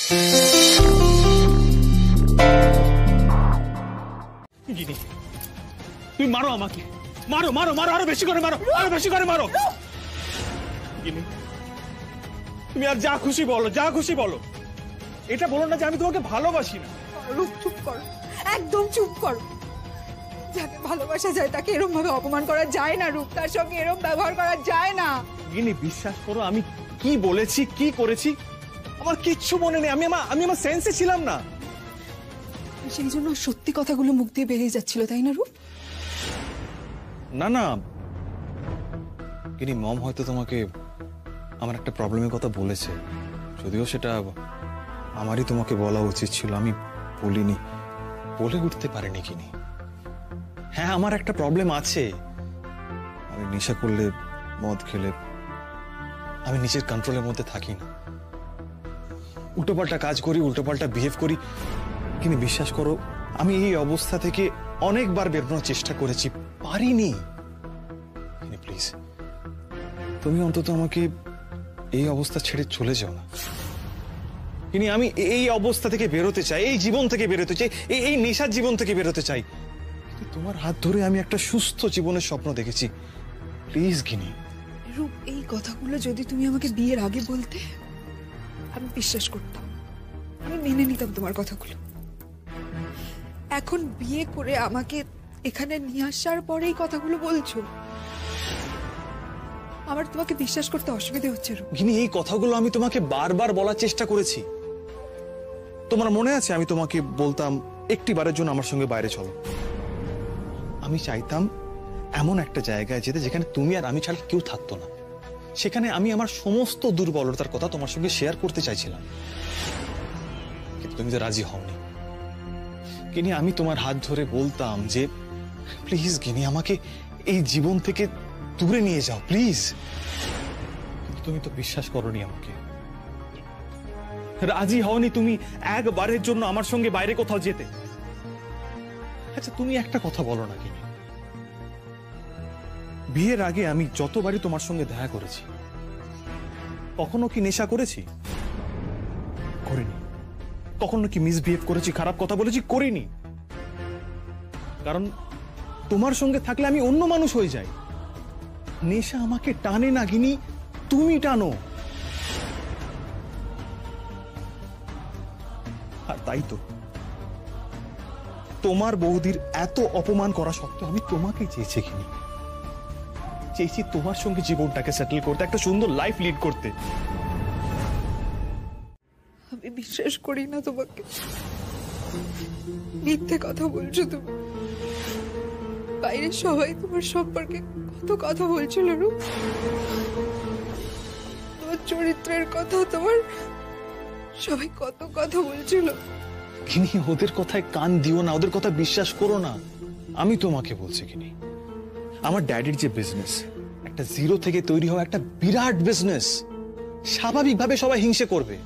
তুমি মারো আমাকে, মারো মারো মারো, আরো বেশি করে মারো, আরো বেশি করে মারো। তুমি আর যা খুশি বলো, যা খুশি বলো, এটা বলো না যে আমি তোমাকে ভালোবাসি না। রূপ চুপ করো, একদম চুপ করো। যাকে ভালোবাসা যায় তাকে এরকম ভাবে অপমান করা যায় না রূপ, তার সঙ্গে এরকম ব্যবহার করা যায় না। গিনি বিশ্বাস করো, আমি কি বলেছি কি করেছি আমার কিচ্ছু মনে নেই। আমি আমার সেন্সে ছিলাম না। সেই জন্য সত্যি কথাগুলো মুখ দিয়ে বেরিয়ে যাচ্ছিল, তাই না রূপ? না না গিনি, মম হয়তো তোমাকে আমার একটা প্রবলেমের কথা বলেছে, যদিও সেটা আমারই তোমাকে বলা উচিত ছিল, আমি বলিনি, বলে উঠতে পারিনি গিনি। হ্যাঁ আমার একটা প্রবলেম আছে, আমি নেশা করলে, মদ খেলে আমি নিজের কন্ট্রোলের মধ্যে থাকি না, উল্টোপাল্টা কাজ করি, উল্টোপাল্টা বিহেভ করি। কিন্তু বিশ্বাস করো আমি এই অবস্থা থেকে অনেকবার বেরোনোর চেষ্টা করেছি, পারিনি। প্লিজ তুমি অন্তত আমাকে এই অবস্থা ছেড়ে চলে যাও না। কিন্তু আমি এই অবস্থা থেকে বেরোতে চাই, এই জীবন থেকে বেরোতে চাই, এই নেশার জীবন থেকে বেরোতে চাই। কিন্তু তোমার হাত ধরে আমি একটা সুস্থ জীবনের স্বপ্ন দেখেছি। প্লিজ গিনি। রূপ, এই কথাগুলো যদি তুমি আমাকে বিয়ের আগে বলতে আমি বিশ্বাস করতাম, আমি মেনে নিতাম তোমার কথাগুলো। এখন বিয়ে করে আমাকে এখানে নিয়ে আসার পরে এই কথাগুলো বলছো, আমার তোমাকে বিশ্বাস করতে অসুবিধা হচ্ছে রূপ। গিনি এই কথাগুলো আমি তোমাকে বারবার বলার চেষ্টা করেছি। তোমার মনে আছে আমি তোমাকে বলতাম একটিবারের জন্য আমার সঙ্গে বাইরে চলো। আমি চাইতাম এমন একটা জায়গায় যেতে যেখানে তুমি আর আমি ছাড়া কেউ থাকতো না, সেখানে আমি আমার সমস্ত দুর্বলতার কথা তোমার সঙ্গে শেয়ার করতে চাইছিলাম, কিন্তু তুমি তো রাজি হওনি। গিনি আমি তোমার হাত ধরে বলতাম যে প্লিজ গিনি আমাকে এই জীবন থেকে দূরে নিয়ে যাও প্লিজ। তুমি তো বিশ্বাস করোনি আমাকে, রাজি হওনি তুমি একবারের জন্য আমার সঙ্গে বাইরে কোথাও যেতে। আচ্ছা তুমি একটা কথা বলো না গিনি, বিয়ের আগে আমি যতবারই তোমার সঙ্গে দেখা করেছি কখনো কি নেশা করেছি? করিনি। কখনো কি মিসবিহেভ করেছি, খারাপ কথা বলেছি? করিনি। কারণ তোমার সঙ্গে থাকলে আমি অন্য মানুষ হয়ে যাই। নেশা আমাকে টানে না গিনি, তুমি টানো। আর তাই তো তোমার বৌদির এত অপমান করা সত্ত্বেও আমি তোমাকে চেয়েছি গিনি, চেয়েছি তোমার সঙ্গে জীবনটাকে সেটেল করতে, একটা সুন্দর লাইফ লিড করতে। আমি বিশ্বাস করি না তোমাকে, মিথ্যে কথা বলছো তুমি। বাইরে সবাই তোমার সম্পর্কে কত কথা বলছিল রূপ, তোমার চরিত্রের কথা, তোমার সবাই কত কথা বলছিল। কিনি ওদের কথায় কান দিও না, ওদের কথা বিশ্বাস করো না। আমি তোমাকে বলছি কিনি, আমার ড্যাডির যে বিজনেস, একটা জিরো থেকে তৈরি হওয়া একটা বিরাট বিজনেস, স্বাভাবিকভাবে সবাই হিংসে করবে।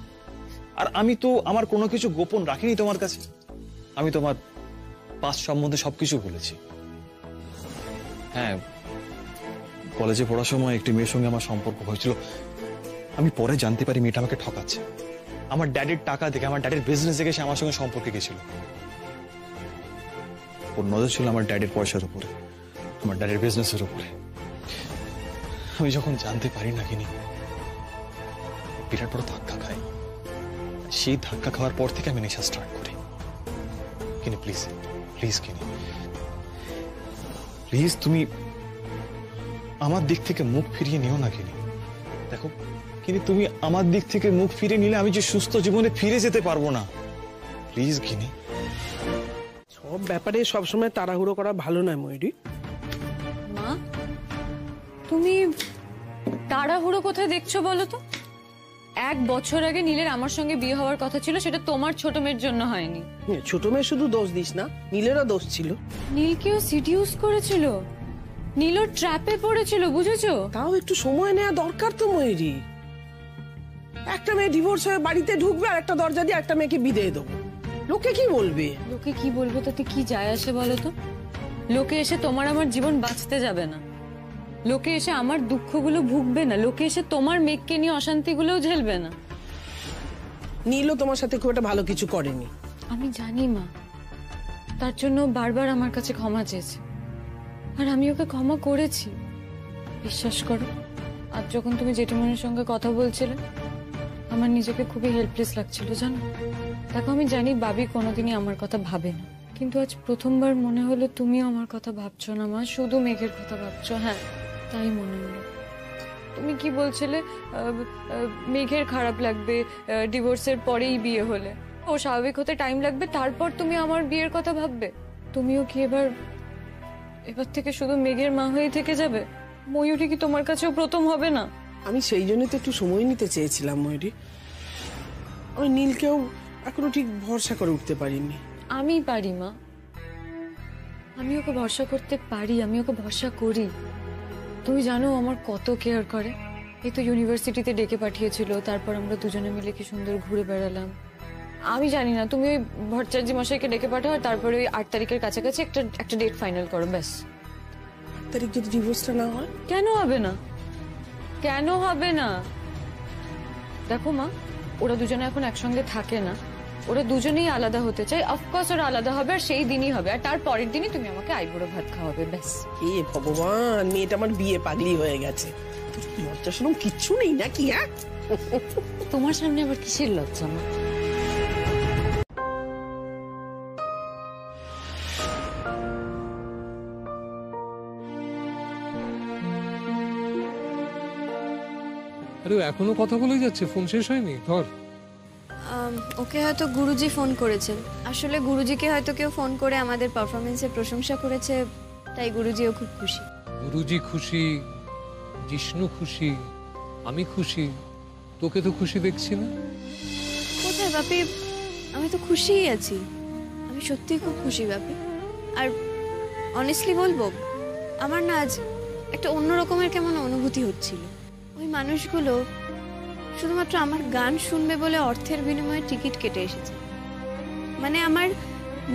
আর আমি তো আমার কোনো কিছু গোপন রাখিনি তোমার কাছে, আমি তোমার পাস্ট সম্বন্ধে সবকিছু বলেছি। হ্যাঁ, কলেজে পড়ার সময় একটি মেয়ের সঙ্গে আমার সম্পর্ক হয়েছিল, আমি পরে জানতে পারি মেয়েটা আমাকে ঠকাচ্ছে। আমার ড্যাডির টাকা দেখে, আমার ড্যাডির বিজনেস দেখে সে আমার সঙ্গে সম্পর্কে গেছিল। ওর নজর ছিল আমার ড্যাডির পয়সার উপরে, আমার ড্যাডির বিজনেসের উপরে। আমি যখন জানতে পারি না কিনি, বিরাট বড় ধাক্কা খাই। সেই ধাক্কা খাওয়ার পর থেকে আমি নেশা স্টার্ট করি। কিনি প্লিজ, প্লিজ কিনি, প্লিজ তুমি আমার দিক থেকে মুখ ফিরিয়ে নিও না কিনি। দেখো কিন্তু তুমি আমার দিক থেকে মুখ ফিরিয়ে নিলে আমি যে সুস্থ জীবনে ফিরে যেতে পারবো না। প্লিজ কিনি। সব ব্যাপারে সবসময় তাড়াহুড়ো করা ভালো নয় ময়ূরী। মা, তুমি তাড়াহুড়ো কোথায় দেখছো বলো তো? 1 বছর আগে নীলের আমার সঙ্গে বিয়ে হওয়ার কথা ছিল, সেটা তোমার ছোট মেয়ের জন্য হয়নি। ছোট মেয়ে শুধু দোষ দিস না, নীলেরও দোষ ছিল। নীলকেও সিডিউস করেছিল, নীলও ট্র্যাপে পড়েছিল, বুঝেছো? তাও একটু সময় নেওয়া দরকার তো ময়ূরী। একটা মেয়ে ডিভোর্স হয়ে বাড়িতে ঢুকবে আর একটা দরজা দিয়ে একটা মেয়েকে বিদায় দেবো, লোকে কি বলবে? লোকে কি বলবে তাতে কি যায় আসে বলো তো? লোকে এসে তোমার আমার জীবন বাঁচতে যাবে না, লোকে এসে আমার দুঃখগুলো ভুগবে না, লোকে এসে তোমার মেয়েকে নিয়ে অশান্তিগুলোও ঝেলবে না। নীলও তোমার সাথে খুব একটা ভালো কিছু করেনি। আমি জানি মা, তার জন্য বারবার আমার কাছে ক্ষমা চেয়েছে, আর আমি ওকে ক্ষমা করেছি। বিশ্বাস করো, আজ যখন তুমি জেঠিমনির সঙ্গে কথা বলছিলে, আমার নিজেকে খুবই হেল্পলেস লাগছিল জানো। দেখো, আমি জানি বাবি কোনোদিনই আমার কথা ভাবে না, কিন্তু আজ প্রথমবার মনে হলো তুমিও আমার কথা ভাবছো না মা, শুধু মেঘের কথা ভাবছো। হ্যাঁ, তাই মনে হলো। তুমি কি বলছিলে মেঘের খারাপ লাগবে ডিভোর্সের পরেই বিয়ে হলে, ও স্বাভাবিক হতে টাইম লাগবে, তারপর তুমি আমার বিয়ের কথা ভাববে। তুমিও কি এবার থেকে শুধু মেঘের মা হয়েই থেকে যাবে? ময়ূরী কি তোমার কাছেও প্রথম হবে না? আমি সেই জন্যই তো একটু সময় নিতে চেয়েছিলাম ময়ূরী। আমি নীলকেও এখনো ঠিক ভরসা করে উঠতে পারিনি। আমি পারি মা, আমি ওকে ভরসা করতে পারি, আমি ওকে ভরসা করি। তুমি জানো আমার কত কেয়ার করে। এই তো ইউনিভার্সিটিতে ডেকে পাঠিয়েছিল, তারপর আমরা দুজনে মিলে কি সুন্দর ঘুরে বেড়ালাম। আমি জানি না, তুমি ওই ভট্টাচার্য মশাইকে ডেকে পাঠাও, আর তারপরে ওই 8 তারিখের কাছাকাছি একটা ডেট ফাইনাল করো, ব্যাস। 8 তারিখ যদি ডিভোর্সটা না হয়? কেন হবে না, কেন হবে না? দেখো মা, ওরা দুজনে এখন একসঙ্গে থাকে না, ওরা দুজনেই আলাদা হতে চায়। অফকোর্স ওরা আলাদা হবে, আর সেই দিনই হবে, আর তার পরের দিনই তুমি আমাকে আইবুড়ো ভাত খাওয়াবে, ব্যাস। এ ভগবান, মেয়েটা আমার বিয়ে পাগলি হয়ে গেছে। লজ্জা শরম কিচ্ছু নেই নাকি? হ্যাঁ, তোমার সামনে আবার কিসের লজ্জা মা? আরে ও এখনো কথা বলে যাচ্ছে, ফোন শেষ হয়নি? ধর। ওকে হয়তো গুরুজি ফোন করেছেন। আসলে গুরুজিকে হয়তো কেউ ফোন করে আমাদের পারফরমেন্সের প্রশংসা করেছে, তাই গুরুজিও খুব খুশি। গুরুজি খুশি, জিষ্ণু খুশি, আমি খুশি, তোকে তো খুশি দেখছি না। কোথায় বাপি, আমি তো খুশিই আছি, আমি সত্যিই খুব খুশি বাপি। আর অনেস্টলি বলবো, আমার না আজ একটা অন্য রকমের কেমন অনুভূতি হচ্ছিল। ওই মানুষগুলো শুধুমাত্র আমার গান শুনবে বলে অর্থের বিনিময়ে টিকিট কেটে এসেছে। মানে আমার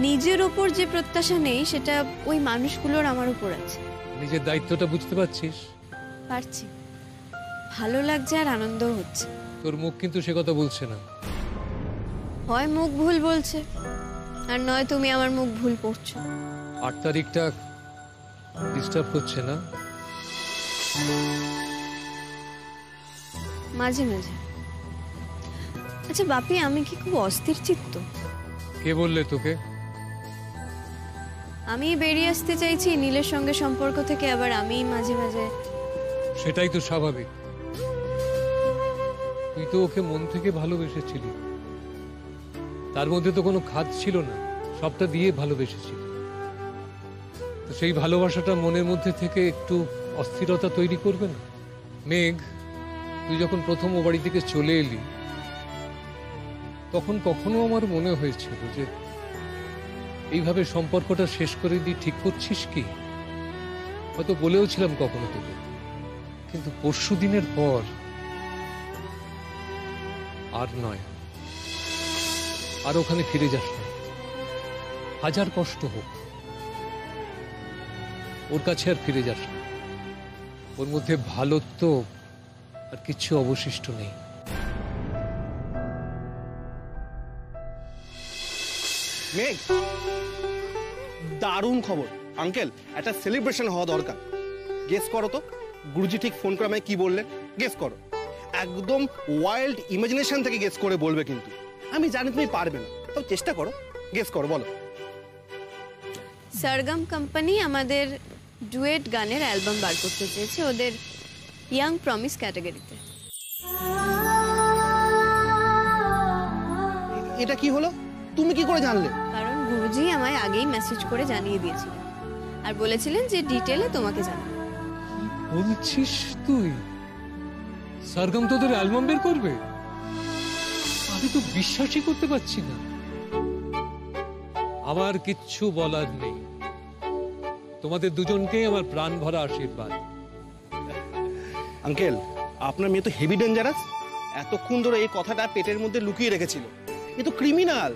নিজের ওপর যে প্রত্যাশা নেই, সেটা ওই মানুষগুলোর আমার উপর আছে। নিজের দায়িত্বটা বুঝতে পারছিস? পারছি, ভালো লাগছে আর আনন্দও হচ্ছে। তোর মুখ কিন্তু সে কথা বলছে না। হয় মুখ ভুল বলছে, আর নয় তুমি আমার মুখ ভুল পড়ছো। 8 তারিখটা ডিস্টার্ব হচ্ছে না? মাঝে মাঝে। আচ্ছা বাপি, আমি কি খুব অস্থির চিত্ত? কে বললে তোকে? আমি বেরিয়ে আসতে চাইছি নীলের সঙ্গে সম্পর্ক থেকে, আবার আমি মাঝে মাঝে। সেটাই তো স্বাভাবিক। তুই তো ওকে মন থেকে ভালোবেসেছিলি, তার মধ্যে তো কোনো খাদ ছিল না, সবটা দিয়ে ভালোবেসেছিলি। তো সেই ভালোবাসাটা মনের মধ্যে থেকে একটু অস্থিরতা তৈরি করবে না? মেঘ, তুই যখন প্রথম ও বাড়ি থেকে চলে এলি, তখন কখনো আমার মনে হয়েছিল যে এইভাবে সম্পর্কটা শেষ করে দিয়ে ঠিক করছিস কি? হয়তো বলেও ছিলাম কখনো তোকে, কিন্তু পরশু দিনের পর আর নয়, আর ওখানে ফিরে যাস না। হাজার কষ্ট হোক, ওর কাছে আর ফিরে যাস না। ওর মধ্যে ভালো তো আর কিছু অবশিষ্ট নেই। মেঘ, দারুণ খবর আঙ্কেল, একটা সেলিব্রেশন হওয়া দরকার। গেস করো তো, গুরুজি ঠিক ফোন করে আমায় কি বললেন? গেস করো, একদম ওয়াইল্ড ইমাজিনেশন থেকে গেস করে বলবে, কিন্তু আমি জানি তুমি পারবে না, তো চেষ্টা করো, গেস করো, বলো। সরগম কোম্পানি আমাদের ডুয়েট গানের অ্যালবাম বার করতে চেয়েছে ওদের ইয়াং প্রমিস ক্যাটাগরিতে। এটা কি হলো? তুমি কি করে জানলে? কারণ গুরুজি আমায় আগেই মেসেজ করে জানিয়ে দিয়েছিলেন, আর বলেছিলেন যে ডিটেলে তোমাকে জানাবো। বলছিস তুই সরগম তোদের অ্যালবাম বের করবে? আমি তো বিশ্বাসই করতে পারছি না। আমার কিচ্ছু বলার নেই, তোমাদের দুজনকেই আমার প্রাণ ভরা আশীর্বাদ। আঙ্কেল, আপনার মেয়ে তো হেভি ডেঞ্জারাস। এতক্ষণ ধরে এই কথাটা পেটের মধ্যে লুকিয়ে রেখেছিল, এ তো ক্রিমিনাল।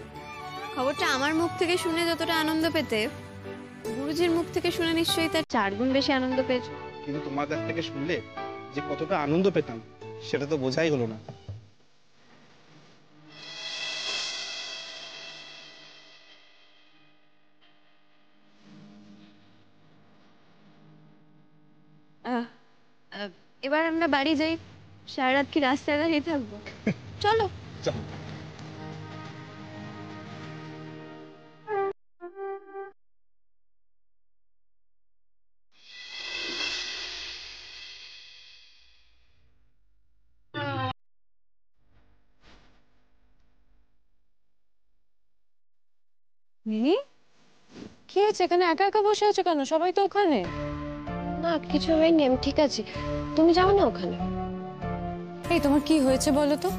খবরটা আমার মুখ থেকে শুনে যতটা আনন্দ পেতে, গুরুজির মুখ থেকে শুনে নিশ্চয়ই তার 4 গুণ বেশি আনন্দ পেয়েছো। কিন্তু তোমার কাছ থেকে শুনলে যে কতটা আনন্দ পেতাম, সেটা তো বোঝাই হলো না। এবার আমরা বাড়ি যাই, সারা রাত কি রাস্তায় দাঁড়িয়ে থাকবো? চলো। মিনি, কি হয়েছে? এখানে একা একা বসে আছো কেন? সবাই তো ওখানে। না কিছু হয়নি, আমি ঠিক আছি। তুমি যাও না ওখানে। এই তোমার কি হয়েছে বলো তো?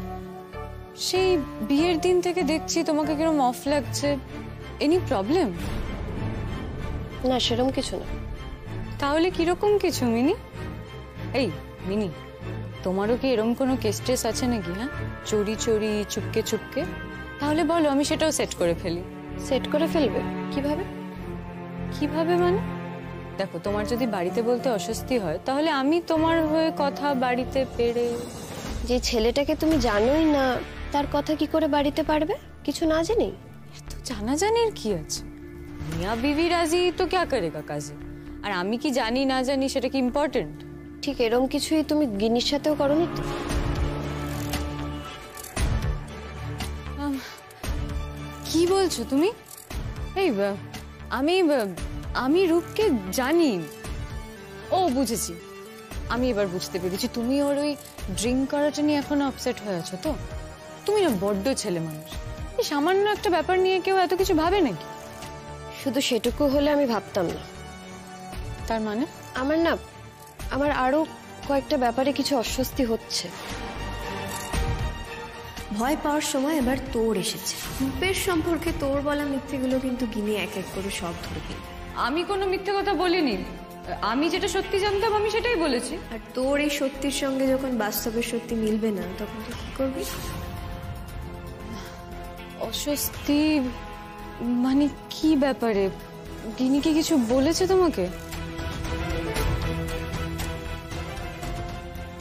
সেই বিয়ের দিন থেকে দেখছি তোমাকে কিরকম অফ লাগছে। Any problem? না সেরকম কিছু না। তাহলে কিরকম কিছু মিনি? এই মিনি, তোমারও কি এরকম কোনো কেস টেস আছে নাকি? হ্যাঁ, চোরি চোরি, চুপকে চুপকে? তাহলে বলো, আমি সেটাও সেট করে ফেলি। সেট করে ফেলবে? কিভাবে? কিভাবে মানে? দেখো, তোমার যদি বাড়িতে বলতে অস্বস্তি হয় তাহলে আমি তোমার হয়ে কথা বাড়িতে পেরে। যে ছেলেটাকে তুমি জানোই না তার কথা কি করে বাড়িতে পারবে কিছু না জেনেই? এত জানাজানির কি আছে? মিয়া বিবি রাজি তো ক্যা করেগা কাজে। আর আমি কি জানি না জানি সেটা কি ইম্পর্টেন্ট? ঠিক এরম কিছুই তুমি গিনির সাথেও করোনি তো? কি বলছো তুমি? এই আমি রূপকে জানি। ও বুঝেছি, আমি এবার বুঝতে পেরেছি। তুমি ওর ওই ড্রিঙ্ক করাটা নিয়ে এখনো আপসেট হয়ে আছো তো? তুমি না বড্ড ছেলে মানুষ। এই সামান্য একটা ব্যাপার নিয়ে কেউ এত কিছু ভাবে নাকি? শুধু সেটুকু হলে আমি ভাবতাম না। তার মানে? আমার আরো কয়েকটা ব্যাপারে কিছু অস্বস্তি হচ্ছে। ভয় পাওয়ার সময় এবার তোর এসেছে। রূপের সম্পর্কে তোর বলা মিথ্যেগুলো কিন্তু গিনি এক এক করে সব ধরে ফেলবে। আমি কোনো মিথ্যে কথা বলিনি। আমি যেটা সত্যি জানতাম আমি সেটাই বলেছি। আর তোর এই সত্যির সঙ্গে যখন বাস্তবের সত্যি মিলবে না, তখন তুই কি করবি? অস্বস্তি মানে কি ব্যাপারে? গিনি কি কিছু বলেছে তোমাকে?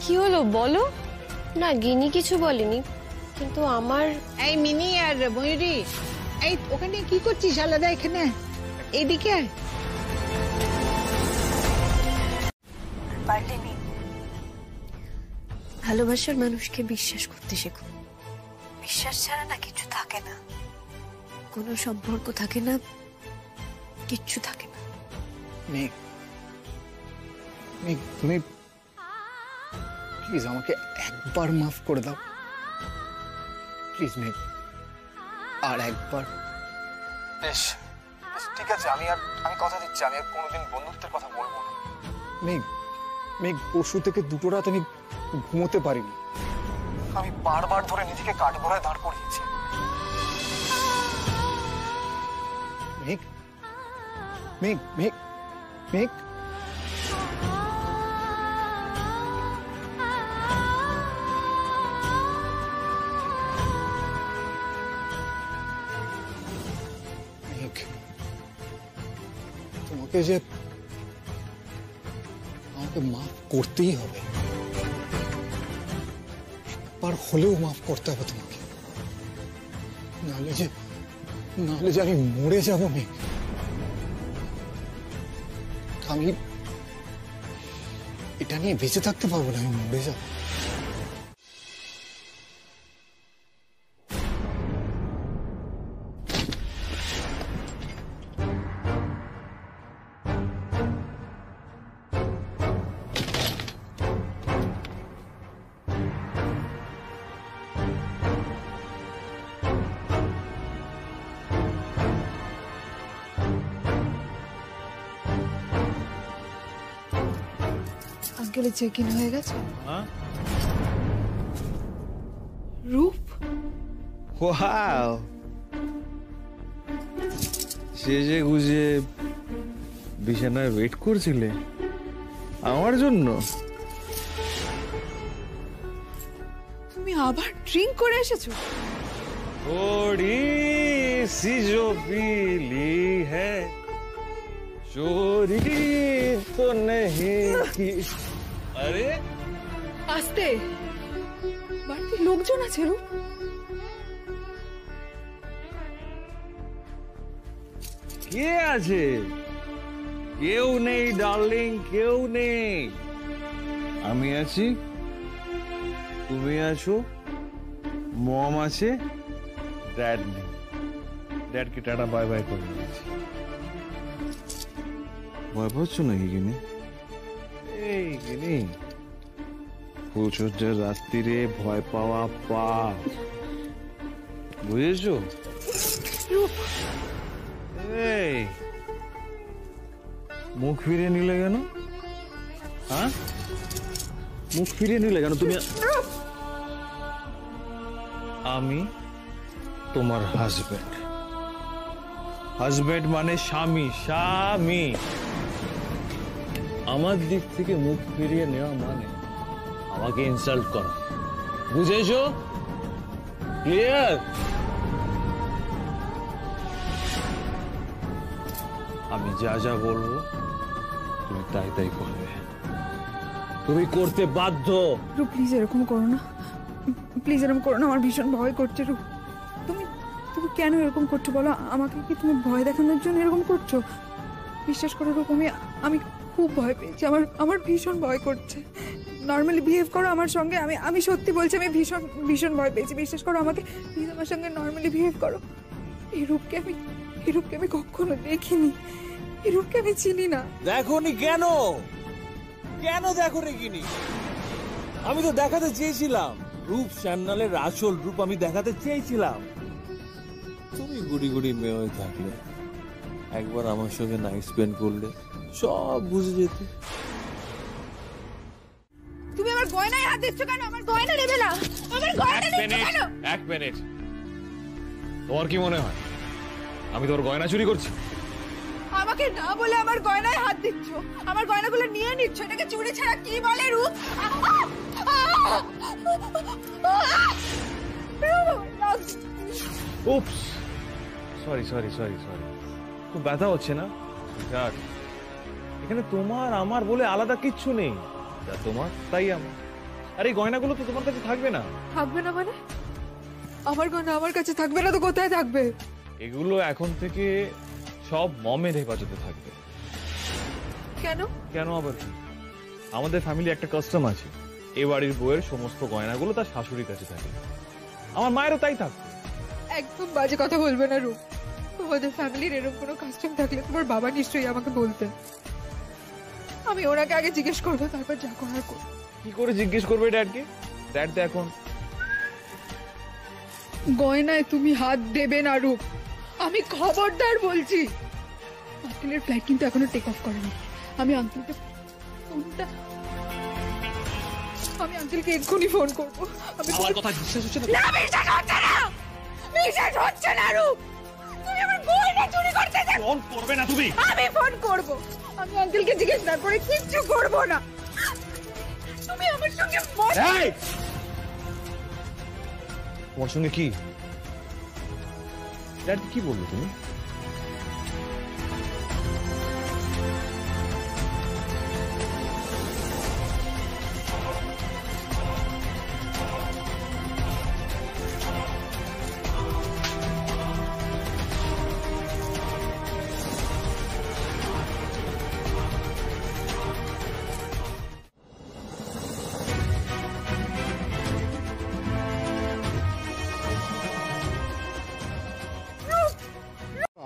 কি হলো বলো? না গিনি কিছু বলেনি, কিন্তু আমার এই মিনি আর ময়ূরী, এই ওখানে কি করছিস আলাদা? এখানে এদিকে আয়। ভালোবাসার মানুষকে বিশ্বাস করতে শেখো। বিশ্বাস ছাড়া না কিছু থাকে না, কোনো সম্পর্ক থাকে না, কিচ্ছু থাকে না। মেঘ, মেঘ তুমি প্লিজ আমাকে একবার মাফ করে দাও প্লিজ মেঘ, আর একবার। বেশ বেশ ঠিক আছে, আমি কথা দিচ্ছি আমি আর কোনোদিন বন্ধুত্বের কথা বলবো না। মেঘ, মেঘ পরশু থেকে দুটো রাত আমি ঘুমোতে পারিনি। আমি বারবার ধরে নিজেকে কাঠগড়ায় দাঁড় করিয়েছি। মেঘ, মেঘ, মেঘ, মেঘ, মেঘ, তোমাকে যে আমাকে মাফ করতেই হবে। একবার হলেও মাফ করতে হবে তোমাকে, নাহলে যে আমি মরে যাবো মেঘ। আমি এটা নিয়ে বেঁচে থাকতে পারবো না, আমি মরে যাবো। আঙ্কেলের চেক ইন হয়ে গেছে। রূপ, ওয়াও, সেজে গুজে বিছানায় ওয়েট করছিলে আমার জন্য? তুমি আবার ড্রিঙ্ক করে এসেছো? थोड़ी सी जो पीली है चोरी तो नहीं की। अरे আস্তে, বাড়িতে লোকজন আছে রূপ। কে আছে? কেউ নেই ডার্লিং, কেউ নেই। আমি আছি, তুমি আছো, মম আছে, ড্যাড নেই। ড্যাডকে টাটা বাই বাই করে দিয়েছি। ভয় পাচ্ছ নাকি কিনি? এই কিনি, ফুলসজ্জার রাত্রিরে ভয় পাওয়া পাপ, বুঝেছো? এই মুখ ফিরিয়ে নিলে কেন? হ্যাঁ, মুখ ফিরিয়ে নিলে কেন তুমি? আমি তোমার হাজবেন্ড। হাজবেন্ড মানে স্বামী, স্বামী। আমার দিক থেকে মুখ ফিরিয়ে নেওয়া মানে আমাকে ইনসাল্ট করা, বুঝেছো? ক্লিয়ার? আমি যা যা বলবো তুমি তাই তাই করবে, তুমি করতে বাধ্য। রূপ প্লিজ এরকম করো না, প্লিজ এরকম করো না, আমার ভীষণ ভয় করছে। রূপ তুমি তুমি কেন এরকম করছো বলো? আমাকে কি তুমি ভয় দেখানোর জন্য এরকম করছো? বিশ্বাস করো রূপ, আমি খুব ভয় পেয়েছি, আমার ভীষণ ভয় করছে। নর্মালি বিহেভ করো আমার সঙ্গে, আমি সত্যি বলছি, আমি ভীষণ ভীষণ ভয় পেয়েছি। বিশ্বাস করো আমাকে, প্লিজ আমার সঙ্গে নর্মালি বিহেভ করো। এই রূপকে আমি কখনো দেখিনি, এই রূপকে আমি চিনি না। দেখোনি কেন? কেন দেখোনি কিনি? আমি তো দেখাতে চেয়েছিলাম, রূপ শ্যামলালের আসল রূপ আমি দেখাতে চেয়েছিলাম। তুমি গুড়ি গুড়ি মেয়ে হয়ে থাকলে, একবার আমার সঙ্গে নাইট স্পেন্ড করলে সব বুঝে যেত। তুমি আমার গয়নায় হাত দিচ্ছ কেন? আমার গয়না নেবে না, আমার গয়না দিচ্ছ কেন? এক মিনিট, তোমার কি মনে হয় আমি তোর গয়না চুরি করছি? আমাকে না বলে আমার গয়নায় হাত দিচ্ছ, আমার গয়নাগুলো নিয়ে নিচ্ছ, এটাকে চুরি ছাড়া কি বলে রূপ? উপস, সরি সরি সরি সরি, খুব ব্যথা হচ্ছে না? এখানে তোমার আমার বলে আলাদা কিচ্ছু নেই, যা তোমার তাই আমার। আর এই গয়নাগুলো তো তোমার কাছে থাকবে না। থাকবে না মানে? আমার গয়না আমার কাছে থাকবে না তো কোথায় থাকবে? এগুলো এখন থেকে সব মমের হেফাজতে থাকবে। কেন? কেন আবার কি? আমাদের ফ্যামিলি একটা কাস্টম আছে, এ বাড়ির বউয়ের সমস্ত গয়নাগুলো তার শাশুড়ির কাছে থাকে। আমার মায়েরও তাই থাকতো। একদম বাজে কথা বলবে না রূপ। তোমাদের ফ্যামিলির এরকম কোনো কাস্টম থাকলে তোমার বাবা নিশ্চয়ই আমাকে বলতেন। আমি ওনাকে আগে জিজ্ঞেস করবো, তারপর যা করার করবো। কি করে জিজ্ঞেস করবে ড্যাডকে? ড্যাড তো এখন গয়নায় তুমি হাত দেবে না রূপ, আমি খবরদার বলছি। আঙ্কেলের ফ্লাইট কিন্তু এখনো টেক অফ করেনি। আমি আঙ্কেলকে এক্ষুনি ফোন করবো। আমার কথা বিশ্বাস হচ্ছে না? না, বিশ্বাস হচ্ছে না, বিশ্বাস হচ্ছে না রূপ। তুমি আমার গয়না চুরি করতে চাও। ফোন করবে না তুমি? আমি ফোন করবো। আমি আঙ্কেলকে জিজ্ঞেস না করে কিচ্ছু করবো না। তুমি আমার সঙ্গে তোমার সঙ্গে কি? ড্যাড কি বললো তুমি?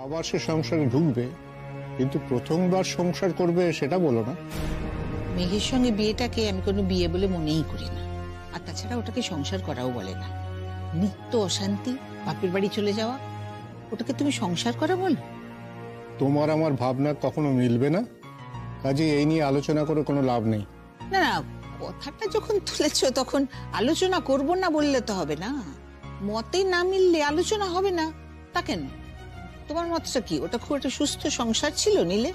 আবার সে সংসারে ঢুকবে, কিন্তু প্রথমবার সংসার করবে সেটা বলো না। মেঘের সঙ্গে বিয়েটাকে আমি কোনো বিয়ে বলে মনেই করি না। আর তাছাড়া ওটাকে সংসার করাও বলে না। নিত্য অশান্তি, বাপের বাড়ি চলে যাওয়া, ওটাকে তুমি সংসার করা বলো? তোমার আমার ভাবনা কখনো মিলবে না, কাজে এই নিয়ে আলোচনা করে কোনো লাভ নেই। না না, কথাটা যখন তুলেছো তখন আলোচনা করব না বললে তো হবে না। মতে না মিললে আলোচনা হবে না, তা কেন? তোমার মতটা কি? ওটা খুব একটা সুস্থ সংসার ছিল নীলে,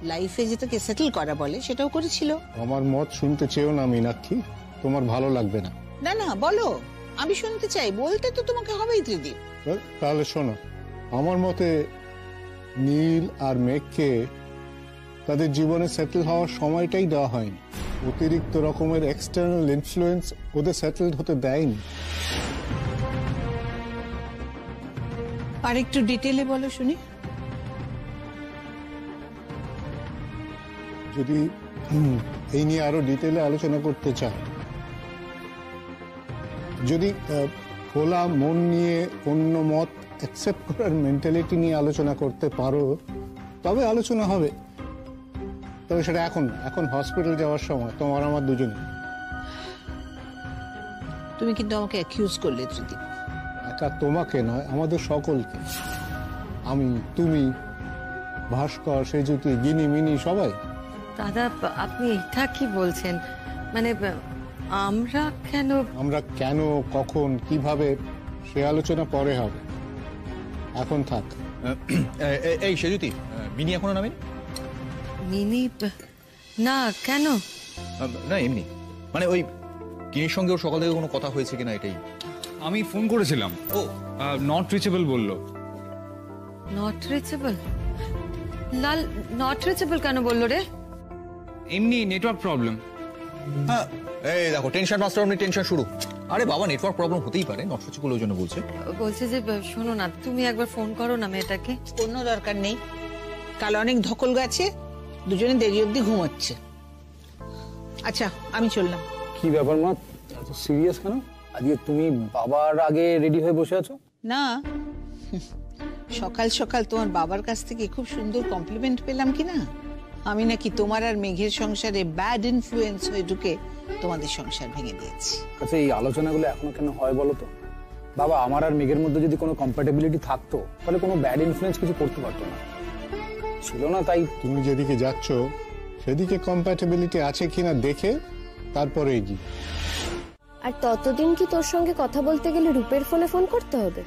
লাইফে যেটাকে সেটেল করা বলে সেটাও করেছিল। আমার মত শুনতে চেয়েও না মীনাক্ষী, তোমার ভালো লাগবে না। না না, বলো, আমি শুনতে চাই, বলতে তো তোমাকে হবেই ত্রিদীপ। তাহলে শোনো, আমার মতে নীল আর মেঘকে তাদের জীবনে সেটেল হওয়ার সময়টাই দেওয়া হয়নি। অতিরিক্ত রকমের এক্সটার্নাল ইনফ্লুয়েন্স ওদের সেটেলড হতে দেয়নি। আর একটু ডিটেলে বলো শুনি। যদি এই নিয়ে আরো ডিটেলে আলোচনা করতে চায়। যদি খোলা মন নিয়ে অন্য মত অ্যাকসেপ্ট করার মেন্টালিটি নিয়ে আলোচনা করতে পারো তবে আলোচনা হবে। তবে সেটা এখন হসপিটাল যাওয়ার সময় তোমার আমার দুজনে। তুমি কিন্তু আমাকে অ্যাকিউজ করলে ত্রিদীপ। একা তোমাকে নয়, আমাদের সকলকে। আমি, তুমি, ভাস্কর, সেজুতি, গিনি, মিনি সবাই। দাদা আপনি এটা কি বলছেন? মানে আমরা কেন, কখন, কিভাবে সে আলোচনা পরে হবে। এখন থাক। এই সেজুতি, মিনি এখনো নামেনি? মিনি না, কেন? না এমনি, মানে ওই কিনির সঙ্গে ওর সকাল থেকে কোনো কথা হয়েছে কিনা এটাই। আমি ফোন করেছিলাম, ও নট রিচেবল বললো। Not reachable? Lal not reachable কেন বললো রে? এমনি নেটওয়ার্ক প্রবলেম। হ্যাঁ এই দেখো, টেনশন মাস্টার, আপনি টেনশন শুরু। আরে বাবা, নেটওয়ার্ক প্রবলেম হতেই পারে, নট রিচেবল ওই জন্য বলছে যে শোনো না, তুমি একবার ফোন করো না মেয়েটাকে। কোনো দরকার নেই, কাল অনেক ধকল গেছে, দুজনে দেরি অবধি ঘুমাচ্ছে। আচ্ছা আমি চললাম। কি ব্যাপার মা, এত সিরিয়াস কেন? আজকে তুমি বাবার আগে রেডি হয়ে বসে আছো? না, সকাল সকাল তোমার বাবার কাছ থেকে খুব সুন্দর কমপ্লিমেন্ট পেলাম কি না, আমি নাকি তোমার আর মেঘের সংসারে ব্যাড ইনফ্লুয়েন্স হয়ে ঢুকে তোমাদের সংসার ভেঙে দিয়েছি। আচ্ছা এই আলোচনাগুলো এখনো কেন হয় বলো তো? বাবা আমার আর মেঘের মধ্যে যদি কোনো কম্প্যাটেবিলিটি থাকতো তাহলে কোনো ব্যাড ইনফ্লুয়েন্স কিছু করতে পারতো না, ছিল না। তাই তুমি যেদিকে যাচ্ছ সেদিকে কম্প্যাটেবিলিটি আছে কিনা দেখে তারপরে এগিয়ে। আর ততদিন কি তোর সঙ্গে কথা বলতে গেলে রূপের ফোনে ফোন করতে হবে?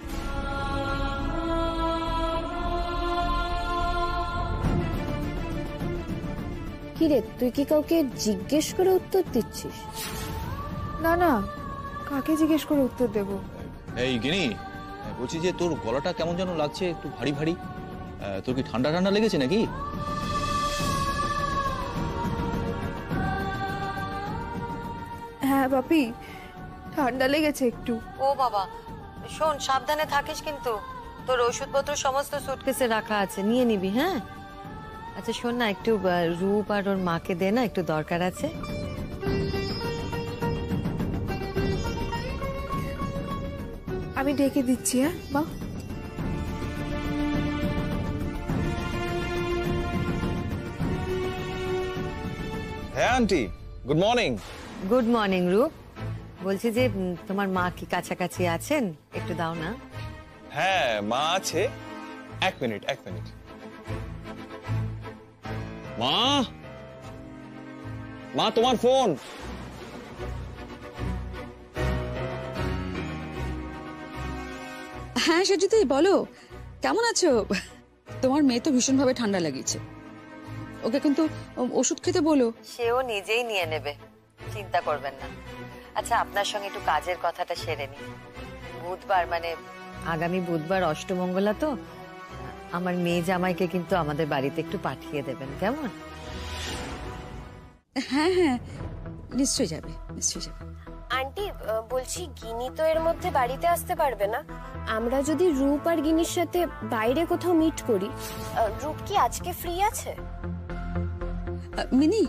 কিরে, তুই কি কাউকে জিজ্ঞেস করে উত্তর দিচ্ছিস? না না, কাকে জিজ্ঞেস করে উত্তর দেব? এই গিনি, বলছি যে তোর গলাটা কেমন যেন লাগছে, একটু ভারী ভারী। তোর কি ঠান্ডা ঠান্ডা লেগেছে নাকি? হ্যাঁ বাপি, ঠান্ডা লেগেছে একটু। ও বাবা, শোন সাবধানে থাকিস কিন্তু, তোর ওষুধপত্র সমস্ত সুটকেসে রাখা আছে, নিয়ে নিবি। হ্যাঁ আচ্ছা শোন না, একটু রূপ আর ওর মাকে দে না, একটু দরকার আছে। আমি ডেকে দিচ্ছি। হ্যাঁ মা। হ্যাঁ aunty, good morning. Good morning রূপ। বলছি যে তোমার মা কি কাছাকাছি আছেন? একটু দাও না। হ্যাঁ মা আছে, এক মিনিট। মা তোমার ফোন। হ্যাঁ সেজুতি, বলো কেমন আছো? তোমার মেয়ে তো ভীষণভাবে ঠান্ডা লাগিয়েছে, ওকে কিন্তু ওষুধ খেতে বলো। সেও নিজেই নিয়ে নেবে, চিন্তা করবেন না। আচ্ছা আপনার সঙ্গে একটু কাজের কথাটা সেরে নি। বুধবার মানে আগামী বুধবার অষ্টমঙ্গলা তো, আমার মেয়ে জামাইকে কিন্তু আমাদের বাড়িতে একটু পাঠিয়ে দেবেন, কেমন? হ্যাঁ হ্যাঁ নিশ্চয়ই যাবে, নিশ্চয়ই যাবে। আন্টি বলছি, গিনি তো এর মধ্যে বাড়িতে আসতে পারবে না। আমরা যদি রূপ আর গিনির সাথে বাইরে কোথাও মিট করি, রূপ কি আজকে ফ্রি আছে? মিনি